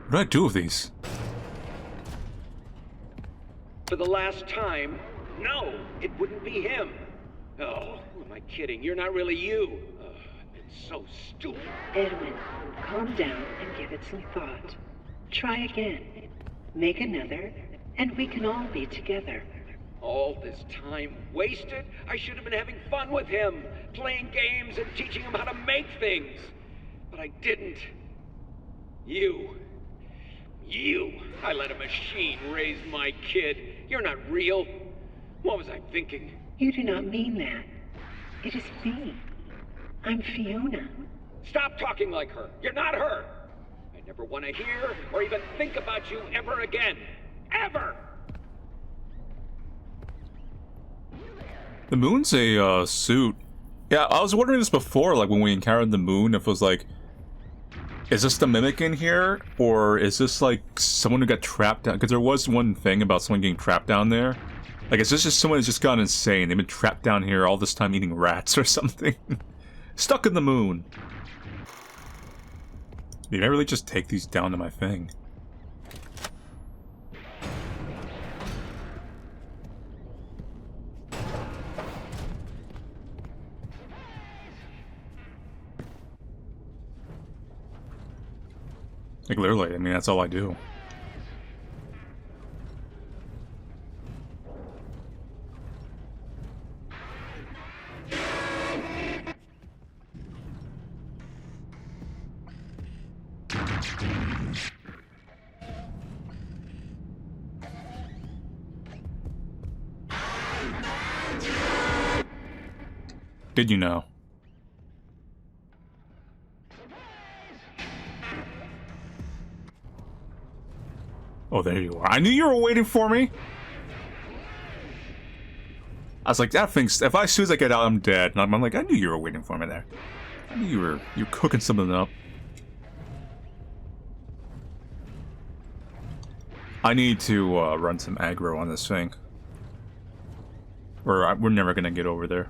What do I do with these?
For the last time, no, it wouldn't be him. Oh, who am I kidding? You're not really you. Oh, I've been so stupid.
Edwin, calm down and give it some thought. Try again. Make another, and we can all be together.
All this time wasted? I should have been having fun with him, playing games and teaching him how to make things. But I didn't. You, I let a machine raise my kid. You're not real. What was I thinking?
You do not mean that. It is me. I'm Fiona.
Stop talking like her. You're not her. I never want to hear or even think about you ever again. Ever!
The moon's a suit. Yeah, I was wondering this before, like when we encountered the moon, if it was like, is this the mimic in here? Or is this like someone who got trapped down? Because there was one thing about someone getting trapped down there. Like, is this just someone who's just gone insane? They've been trapped down here all this time eating rats or something. Stuck in the moon. Did I really just take these down to my thing? Like, literally, I mean, that's all I do. Did you know? Oh, there you are. I knew you were waiting for me! I was like, that thing's... If I, as soon as I get out, I'm dead. And I'm like, I knew you were waiting for me there. I knew you were cooking something up. I need to run some aggro on this thing. Or we're never gonna get over there.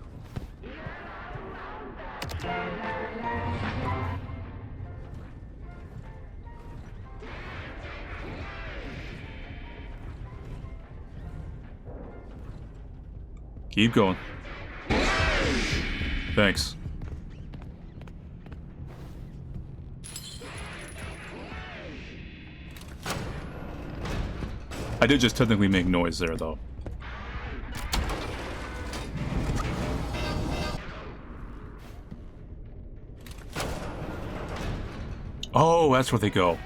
Keep going. Thanks. I did just technically make noise there, though. Oh, that's where they go.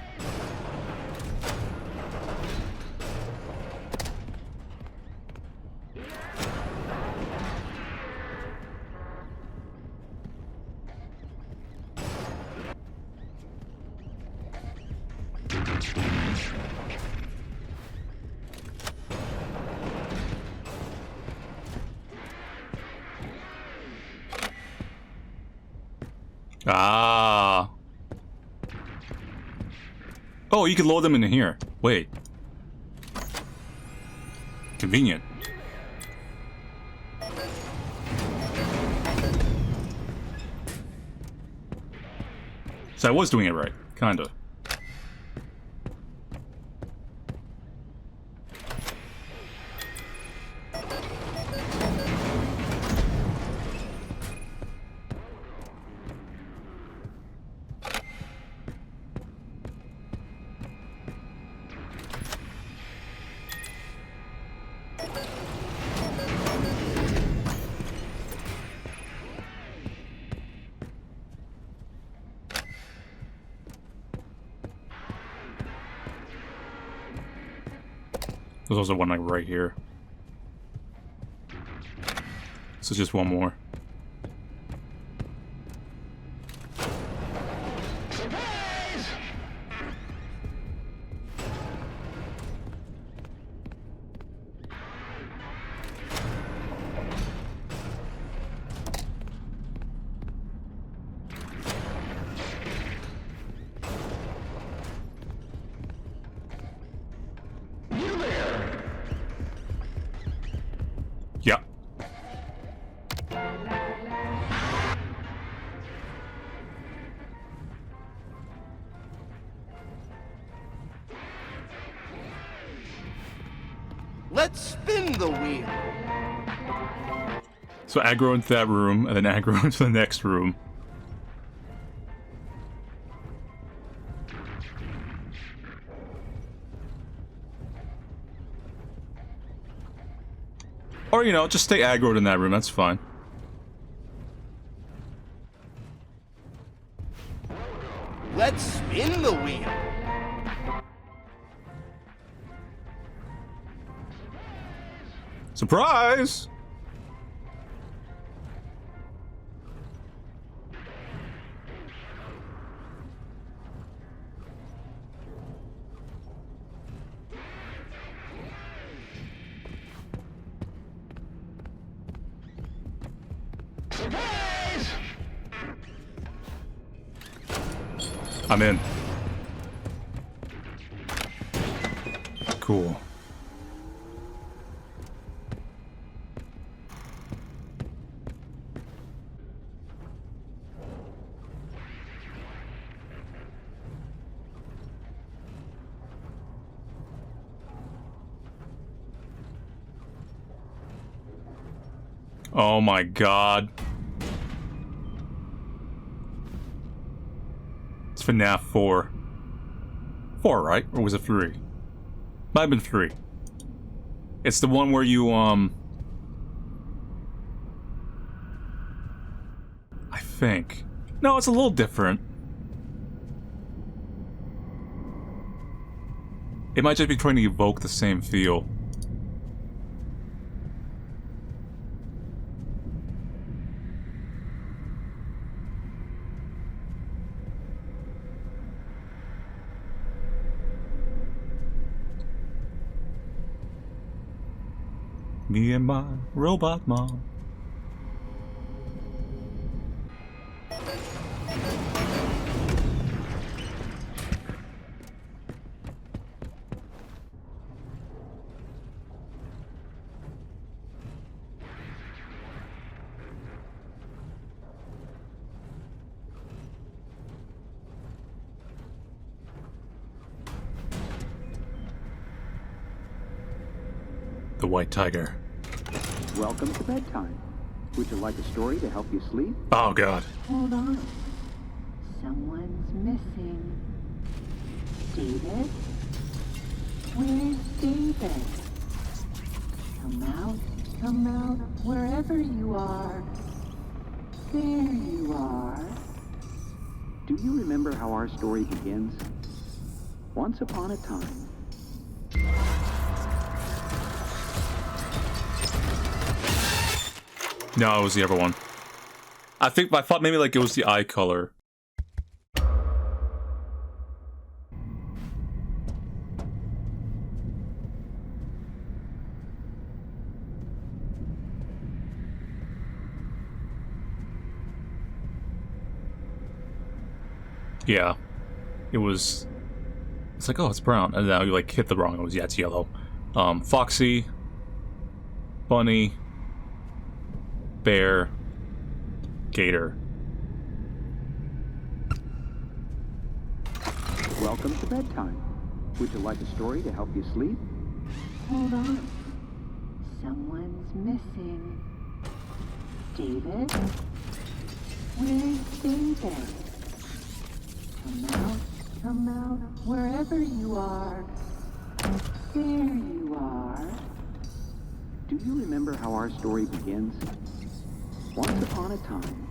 Ah. Oh, you can load them in here. Wait. Convenient. So I was doing it right, kinda. There's also one like right here. So just one more.
Let's spin the wheel.
So aggro into that room, and then aggro into the next room. Or, you know, just stay aggroed in that room, that's fine.
Let's spin the wheel.
Surprise! I'm in. Cool. Oh my god. It's FNAF 4. 4, right? Or was it 3? Might have been 3. It's the one where you, I think. No, it's a little different. It might just be trying to evoke the same feel. Me and my robot mom. The White Tiger.
Welcome to bedtime. Would you like a story to help you sleep?
Oh god.
Hold on. Someone's missing. David? Where's David? Come out, wherever you are. There you are.
Do you remember how our story begins? Once upon a time.
No, it was the other one. I thought maybe like it was the eye color. Yeah. It was... It's like, oh, it's brown. And now you like hit the wrong one. Yeah, it's yellow. Foxy. Bunny. Bear. Gator.
Welcome to bedtime. Would you like a story to help you sleep?
Hold on. Someone's missing. David? Where's David? Come out, wherever you are. There you are.
Do you remember how our story begins? Once upon a time.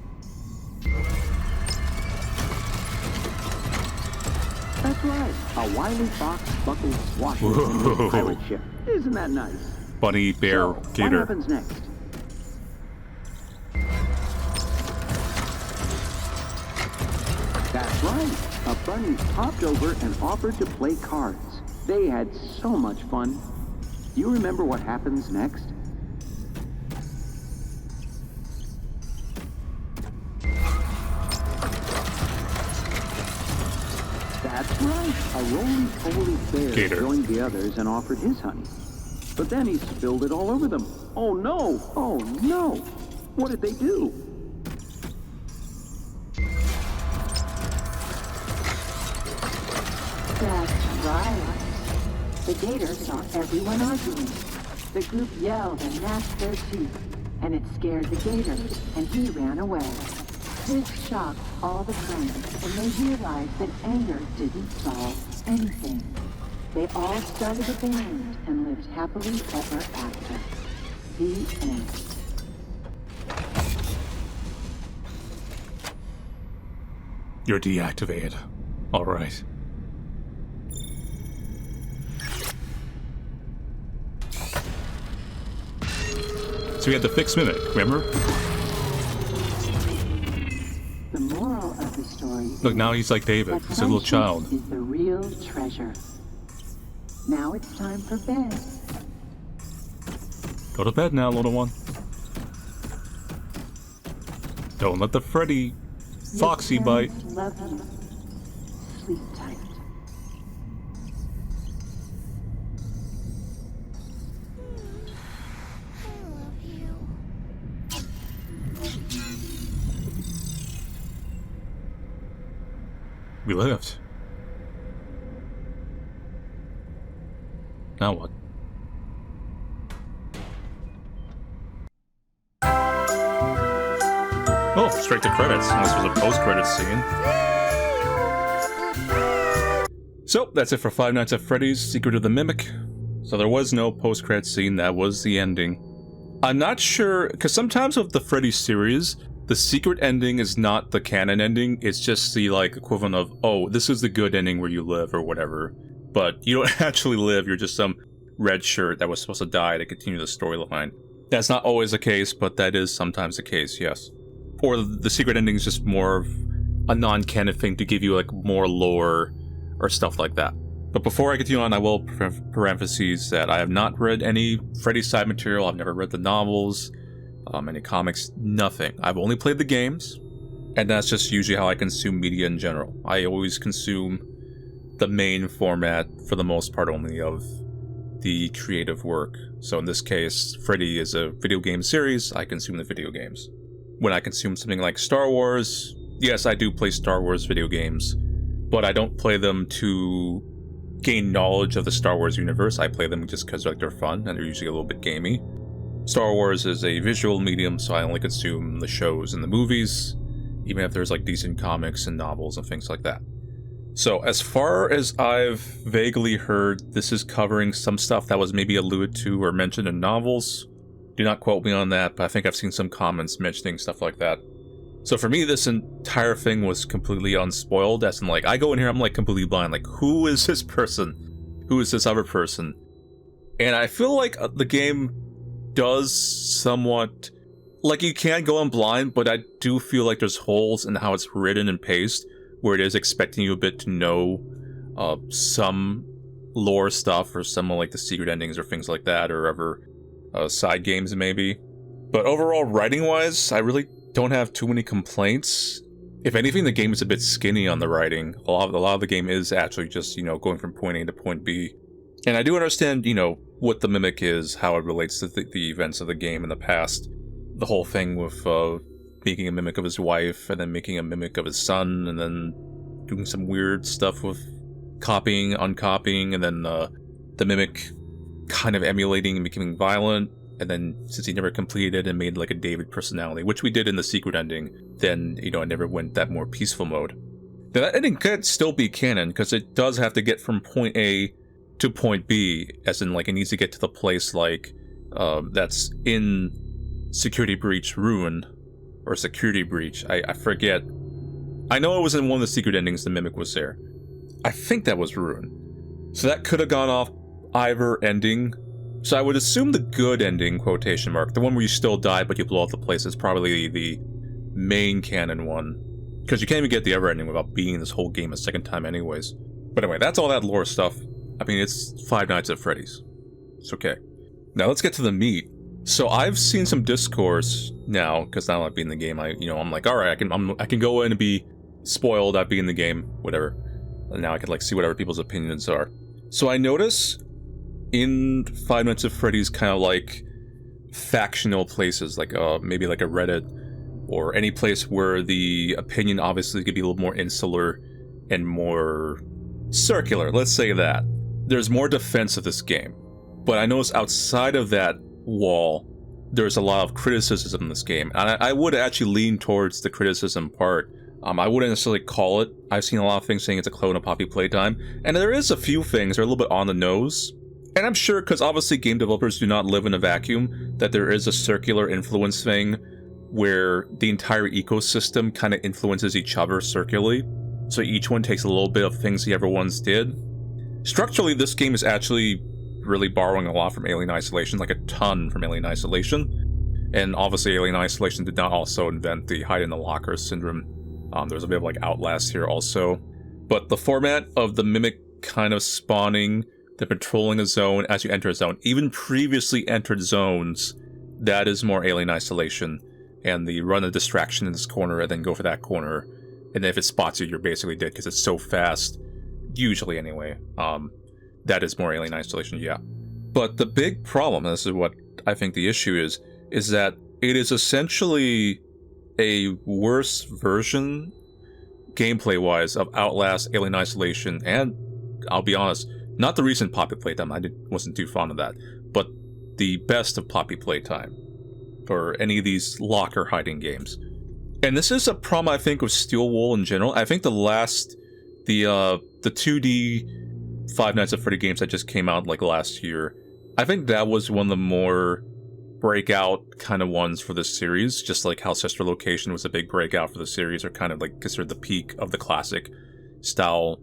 That's right. A wily fox buckled swashbuckling into a pirate ship. Isn't that nice?
Bunny, bear,
so,
gator.
What happens next? That's right. A bunny popped over and offered to play cards. They had so much fun. Do you remember what happens next? That's right. A roly-poly bear
Gator.
joined the others and offered his honey. But then he spilled it all over them. Oh no! Oh no! What did they do?
That's right. The gator saw everyone arguing.
The group yelled and gnashed their teeth, and it scared the gator, and he ran away. This shocked all the friends, and they realized that anger didn't solve anything. They all started a band and lived happily ever after. The end.
You're deactivated. Alright. So we had the fixed mimic, remember?
The moral of the story.
Look, now he's like David. He's a little child.
Is the real treasure. Now it's time for bed.
Go to bed now, little one. Don't let the Freddy Foxy bite.
Love you. Sleep tight.
We lived. Now what? Oh, straight to credits, unless there's a post-credits scene. So, that's it for Five Nights at Freddy's Secret of the Mimic. So there was no post-credits scene, that was the ending. I'm not sure, because sometimes with the Freddy series, the secret ending is not the canon ending, it's just the, like, equivalent of, oh, this is the good ending where you live, or whatever. But you don't actually live, you're just some red shirt that was supposed to die to continue the storyline. That's not always the case, but that is sometimes the case, yes. Or the secret ending is just more of a non-canon thing to give you, like, more lore or stuff like that. But before I continue on, I will parentheses that I have not read any Freddy side material, I've never read the novels, any comics, nothing. I've only played the games, and that's just usually how I consume media in general. I always consume the main format, for the most part, only of the creative work. So in this case, Freddy is a video game series, I consume the video games. When I consume something like Star Wars, yes, I do play Star Wars video games, but I don't play them to gain knowledge of the Star Wars universe. I play them just because they're fun, and they're usually a little bit gamey. Star Wars is a visual medium, so I only consume the shows and the movies, even if there's like decent comics and novels and things like that. So as far as I've vaguely heard, this is covering some stuff that was maybe alluded to or mentioned in novels. Do not quote me on that, but I think I've seen some comments mentioning stuff like that. So for me, this entire thing was completely unspoiled, as in, like, I go in here, I'm like completely blind, like, who is this person? Who is this other person? And I feel like the game does somewhat, like, you can go in blind, but I do feel like there's holes in how it's written and paced, where it is expecting you a bit to know some lore stuff, or some of, like, the secret endings or things like that, or other side games maybe. But overall, writing-wise, I really don't have too many complaints. If anything, the game is a bit skinny on the writing. A lot of the game is actually just, you know, going from point A to point B. And I do understand, you know, what the Mimic is, how it relates to the events of the game in the past. The whole thing with making a mimic of his wife, and then making a mimic of his son, and then doing some weird stuff with copying, uncopying, and then the Mimic kind of emulating and becoming violent. And then, since he never completed and made like a David personality, which we did in the secret ending, then, you know, I never went that more peaceful mode. Now, that ending could still be canon, because it does have to get from point A to point B, as in, like, it needs to get to the place, like, that's in Security Breach Ruin, or Security Breach, I forget. I know it was in one of the secret endings, the Mimic was there. I think that was Ruin. So that could have gone off either ending. So I would assume the good ending, quotation mark, the one where you still die but you blow up the place, is probably the main canon one. Because you can't even get the other ending without beating this whole game a second time anyways. But anyway, that's all that lore stuff. I mean, it's Five Nights at Freddy's. It's okay. Now let's get to the meat. So I've seen some discourse now, because now I've been in the game, I'm like, alright, I can go in and be spoiled, I've been in the game, whatever. And now I can, like, see whatever people's opinions are. So I notice in Five Nights at Freddy's kind of like factional places, like maybe like a Reddit, or any place where the opinion obviously could be a little more insular and more circular, let's say that. There's more defense of this game. But I noticed outside of that wall, there's a lot of criticism in this game. And I would actually lean towards the criticism part. I wouldn't necessarily call it. I've seen a lot of things saying it's a clone of Poppy Playtime, and there is a few things that are a little bit on the nose. And I'm sure, because obviously game developers do not live in a vacuum, that there is a circular influence thing where the entire ecosystem kind of influences each other circularly. So each one takes a little bit of things the other ones did. Structurally, this game is actually really borrowing a lot from Alien Isolation, like a ton from Alien Isolation. And obviously Alien Isolation did not also invent the hide in the locker syndrome. There's a bit of like Outlast here also. But the format of the Mimic kind of spawning, the patrolling a zone as you enter a zone, even previously entered zones, that is more Alien Isolation. And the run a distraction in this corner and then go for that corner. And if it spots you, you're basically dead because it's so fast. Usually anyway. That is more Alien Isolation, yeah. But the big problem, and this is what I think the issue is that it is essentially a worse version, gameplay-wise, of Outlast, Alien Isolation, and, I'll be honest, not the recent Poppy Playtime, I wasn't too fond of that, but the best of Poppy Playtime, or any of these locker hiding games. And this is a problem, I think, with Steel Wool in general. I think the 2D Five Nights at Freddy games that just came out, like, last year, I think that was one of the more breakout kind of ones for this series, just like how Sister Location was a big breakout for the series, or kind of like considered the peak of the classic style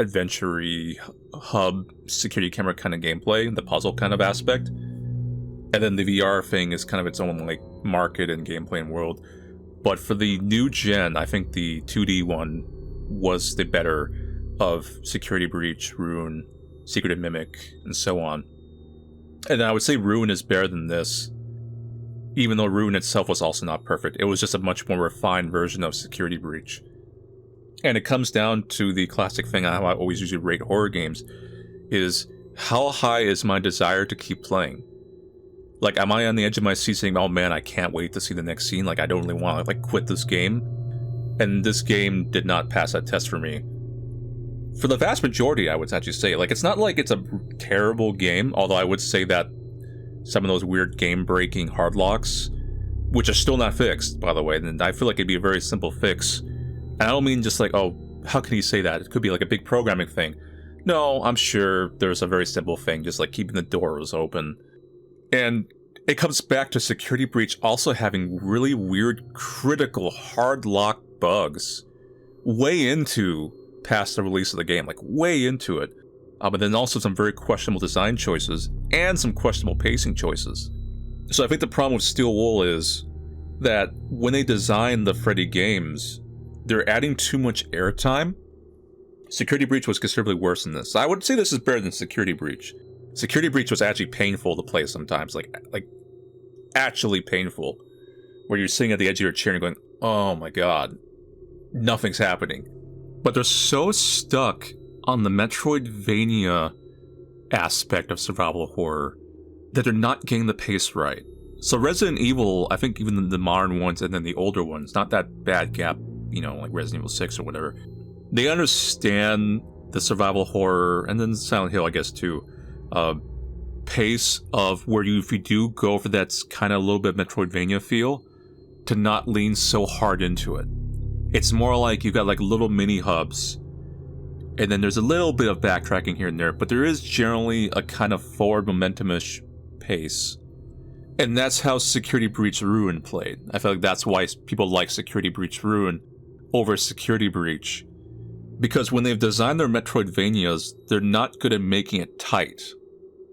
adventure-y hub security camera kind of gameplay, the puzzle kind of aspect. And then the VR thing is kind of its own like market and gameplay and world. But for the new gen, I think the 2D one was the better of Security Breach, Ruin, Secret Mimic, and so on. And I would say Ruin is better than this, even though Ruin itself was also not perfect. It was just a much more refined version of Security Breach. And it comes down to the classic thing how I always usually rate horror games, is how high is my desire to keep playing? Like, am I on the edge of my seat saying, oh man, I can't wait to see the next scene, like I don't really want to like quit this game? And this game did not pass that test for me. For the vast majority, I would actually say, like, it's not like it's a terrible game, although I would say that some of those weird game-breaking hard locks, which are still not fixed, by the way, and I feel like it'd be a very simple fix. And I don't mean just like, oh, how can you say that? It could be like a big programming thing. No, I'm sure there's a very simple thing, just like keeping the doors open. And it comes back to Security Breach also having really weird, critical, hard lock bugs way into past the release of the game, like way into it. But then also some very questionable design choices and some questionable pacing choices. So I think the problem with Steel Wool is that when they design the Freddy games, they're adding too much airtime. Security Breach was considerably worse than this. I would say this is better than Security Breach. Security Breach was actually painful to play sometimes, like actually painful, where you're sitting at the edge of your chair and going, oh my god, nothing's happening. But they're so stuck on the Metroidvania aspect of survival horror that they're not getting the pace right. So Resident Evil, I think even the modern ones and then the older ones, not that bad gap, you know, like Resident Evil 6 or whatever, they understand the survival horror, and then Silent Hill, I guess, too, pace of where if you do go for that kind of a little bit Metroidvania feel, to not lean so hard into it. It's more like you've got like little mini hubs, and then there's a little bit of backtracking here and there, but there is generally a kind of forward momentum-ish pace. And that's how Security Breach Ruin played. I feel like that's why people like Security Breach Ruin over Security Breach. Because when they've designed their Metroidvanias, they're not good at making it tight.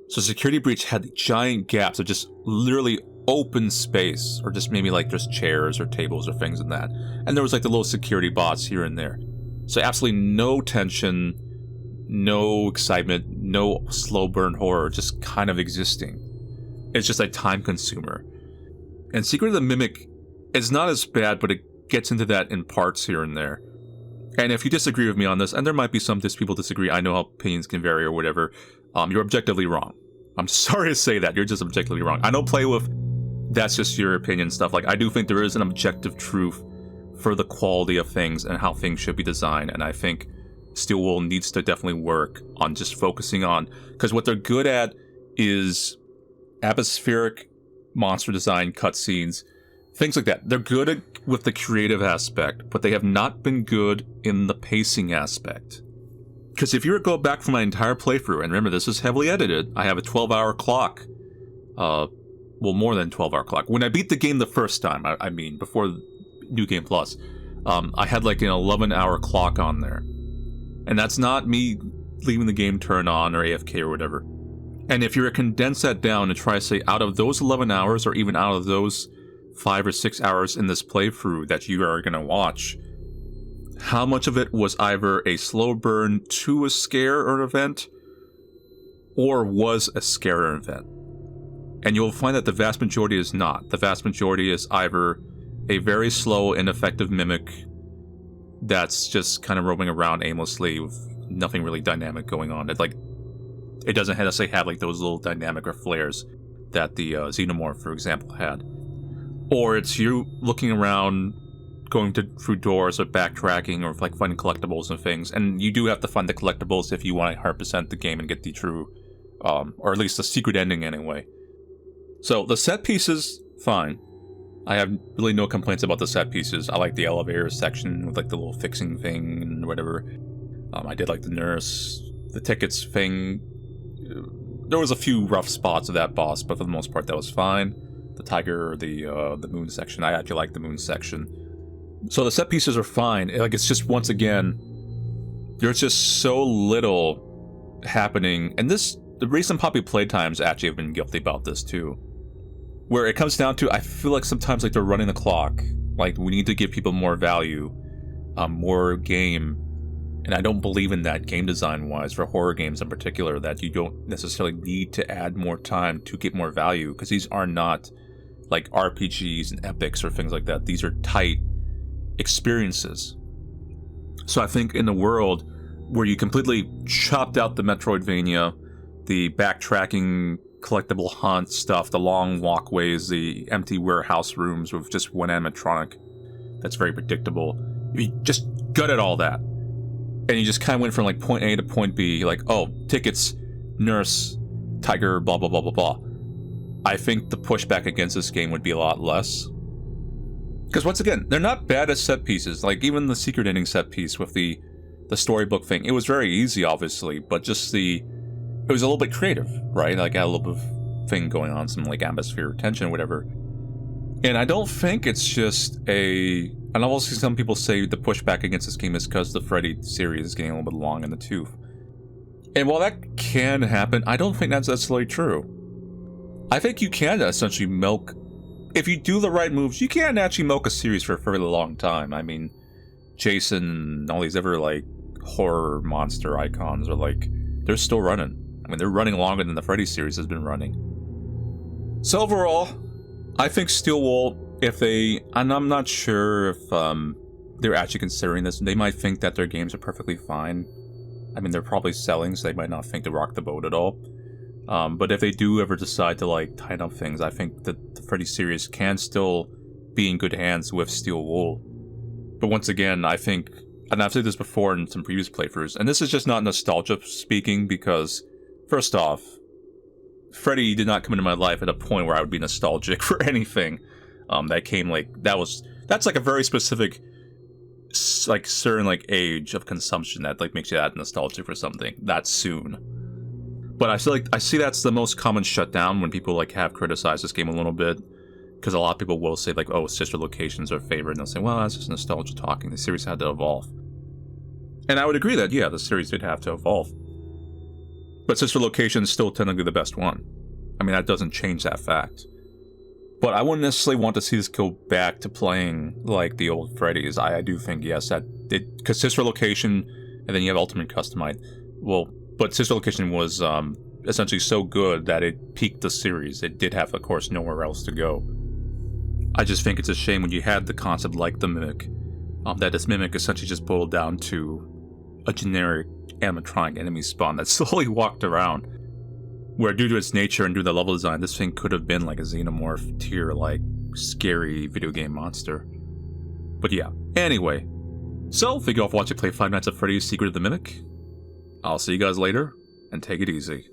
So Security Breach had giant gaps of just literally open space, or just maybe like just chairs or tables or things in that. And there was like the little security bots here and there. So absolutely no tension, no excitement, no slow burn horror, just kind of existing. It's just a time consumer. And Secret of the Mimic is not as bad, but it gets into that in parts here and there. And if you disagree with me on this, and there might be some people disagree, I know how opinions can vary or whatever, you're objectively wrong. I'm sorry to say that, you're just objectively wrong. I don't play with that's just your opinion stuff. Like, I do think there is an objective truth for the quality of things and how things should be designed, and I think Steel Wool needs to definitely work on just focusing on, because what they're good at is atmospheric monster design cutscenes, things like that. They're good with the creative aspect, but they have not been good in the pacing aspect. Because if you were to go back for my entire playthrough, and remember, this is heavily edited, I have a 12-hour clock. Well, more than 12-hour clock. When I beat the game the first time, I mean, before New Game Plus, I had like an 11-hour clock on there. And that's not me leaving the game turned on or AFK or whatever. And if you were to condense that down and try to say, out of those 11 hours, or even out of those 5 or 6 hours in this playthrough that you are going to watch, how much of it was either a slow burn to a scare or an event, or was a scare or event? And you'll find that the vast majority is not. The vast majority is either a very slow, ineffective mimic that's just kind of roaming around aimlessly with nothing really dynamic going on. It doesn't necessarily have like those little dynamic or flares that the Xenomorph, for example, had. Or it's you looking around, going through doors or backtracking or like finding collectibles and things. And you do have to find the collectibles if you want to 100% the game and get the true, or at least the secret ending anyway. So the set pieces, fine. I have really no complaints about the set pieces. I like the elevator section with like the little fixing thing and whatever. I did like the nurse, the tickets thing. There was a few rough spots of that boss, but for the most part that was fine. The tiger, the moon section, I actually like the moon section. So the set pieces are fine. Like, it's just, once again, there's just so little happening. And the recent Poppy playtimes actually have been guilty about this too. Where it comes down to, I feel like sometimes like they're running the clock. Like, we need to give people more value, more game. And I don't believe in that game design-wise, for horror games in particular, that you don't necessarily need to add more time to get more value, because these are not like RPGs and epics or things like that. These are tight experiences. So I think in the world where you completely chopped out the Metroidvania, the backtracking, collectible hunt stuff, the long walkways, the empty warehouse rooms with just one animatronic that's very predictable, you just gutted all that. And you just kind of went from like point A to point B, like, oh, tickets, nurse, tiger, blah, blah, blah, blah, blah. I think the pushback against this game would be a lot less. Because once again, they're not bad as set pieces. Like, even the secret ending set piece with the storybook thing, it was very easy, obviously, but just it was a little bit creative, right? Like, I had a little bit of thing going on, some like atmosphere, tension, whatever. And I don't think it's just and I've also seen some people say the pushback against this game is because the Freddy series is getting a little bit long in the tooth. And while that can happen, I don't think that's necessarily true. I think you can essentially milk, if you do the right moves, you can actually milk a series for a fairly long time. I mean, Jason and all these other like horror monster icons are like, they're still running. I mean, they're running longer than the Freddy series has been running. So overall, I think Steel Wool, and I'm not sure if they're actually considering this, they might think that their games are perfectly fine. I mean, they're probably selling, so they might not think to rock the boat at all. But if they do ever decide to like tighten up things, I think that the Freddy series can still be in good hands with Steel Wool. But once again, I think, and I've said this before in some previous playthroughs, and this is just not nostalgia speaking, because first off, Freddy did not come into my life at a point where I would be nostalgic for anything. That came like, that's like a very specific, like certain like age of consumption that like makes you that nostalgic for something that soon. But I feel like, I see that's the most common shutdown when people like have criticized this game a little bit, because a lot of people will say like, oh, sister locations are favorite, and they'll say, well, that's just nostalgia talking, the series had to evolve. And I would agree that, yeah, the series did have to evolve. But sister location is still technically the best one. I mean, that doesn't change that fact. But I wouldn't necessarily want to see this go back to playing like the old Freddy's. I do think, yes, that it, because sister location, and then you have ultimate customized. Well, but sister location was essentially so good that it peaked the series. It did have, of course, nowhere else to go. I just think it's a shame when you had the concept like the Mimic, that this Mimic essentially just boiled down to a generic animatronic enemy spawn that slowly walked around. Where due to its nature and due to the level design, this thing could have been like a Xenomorph tier, like, scary video game monster. But yeah, anyway. So, thank you all for watching play 5 Nights at Freddy's Secret of the Mimic. I'll see you guys later, and take it easy.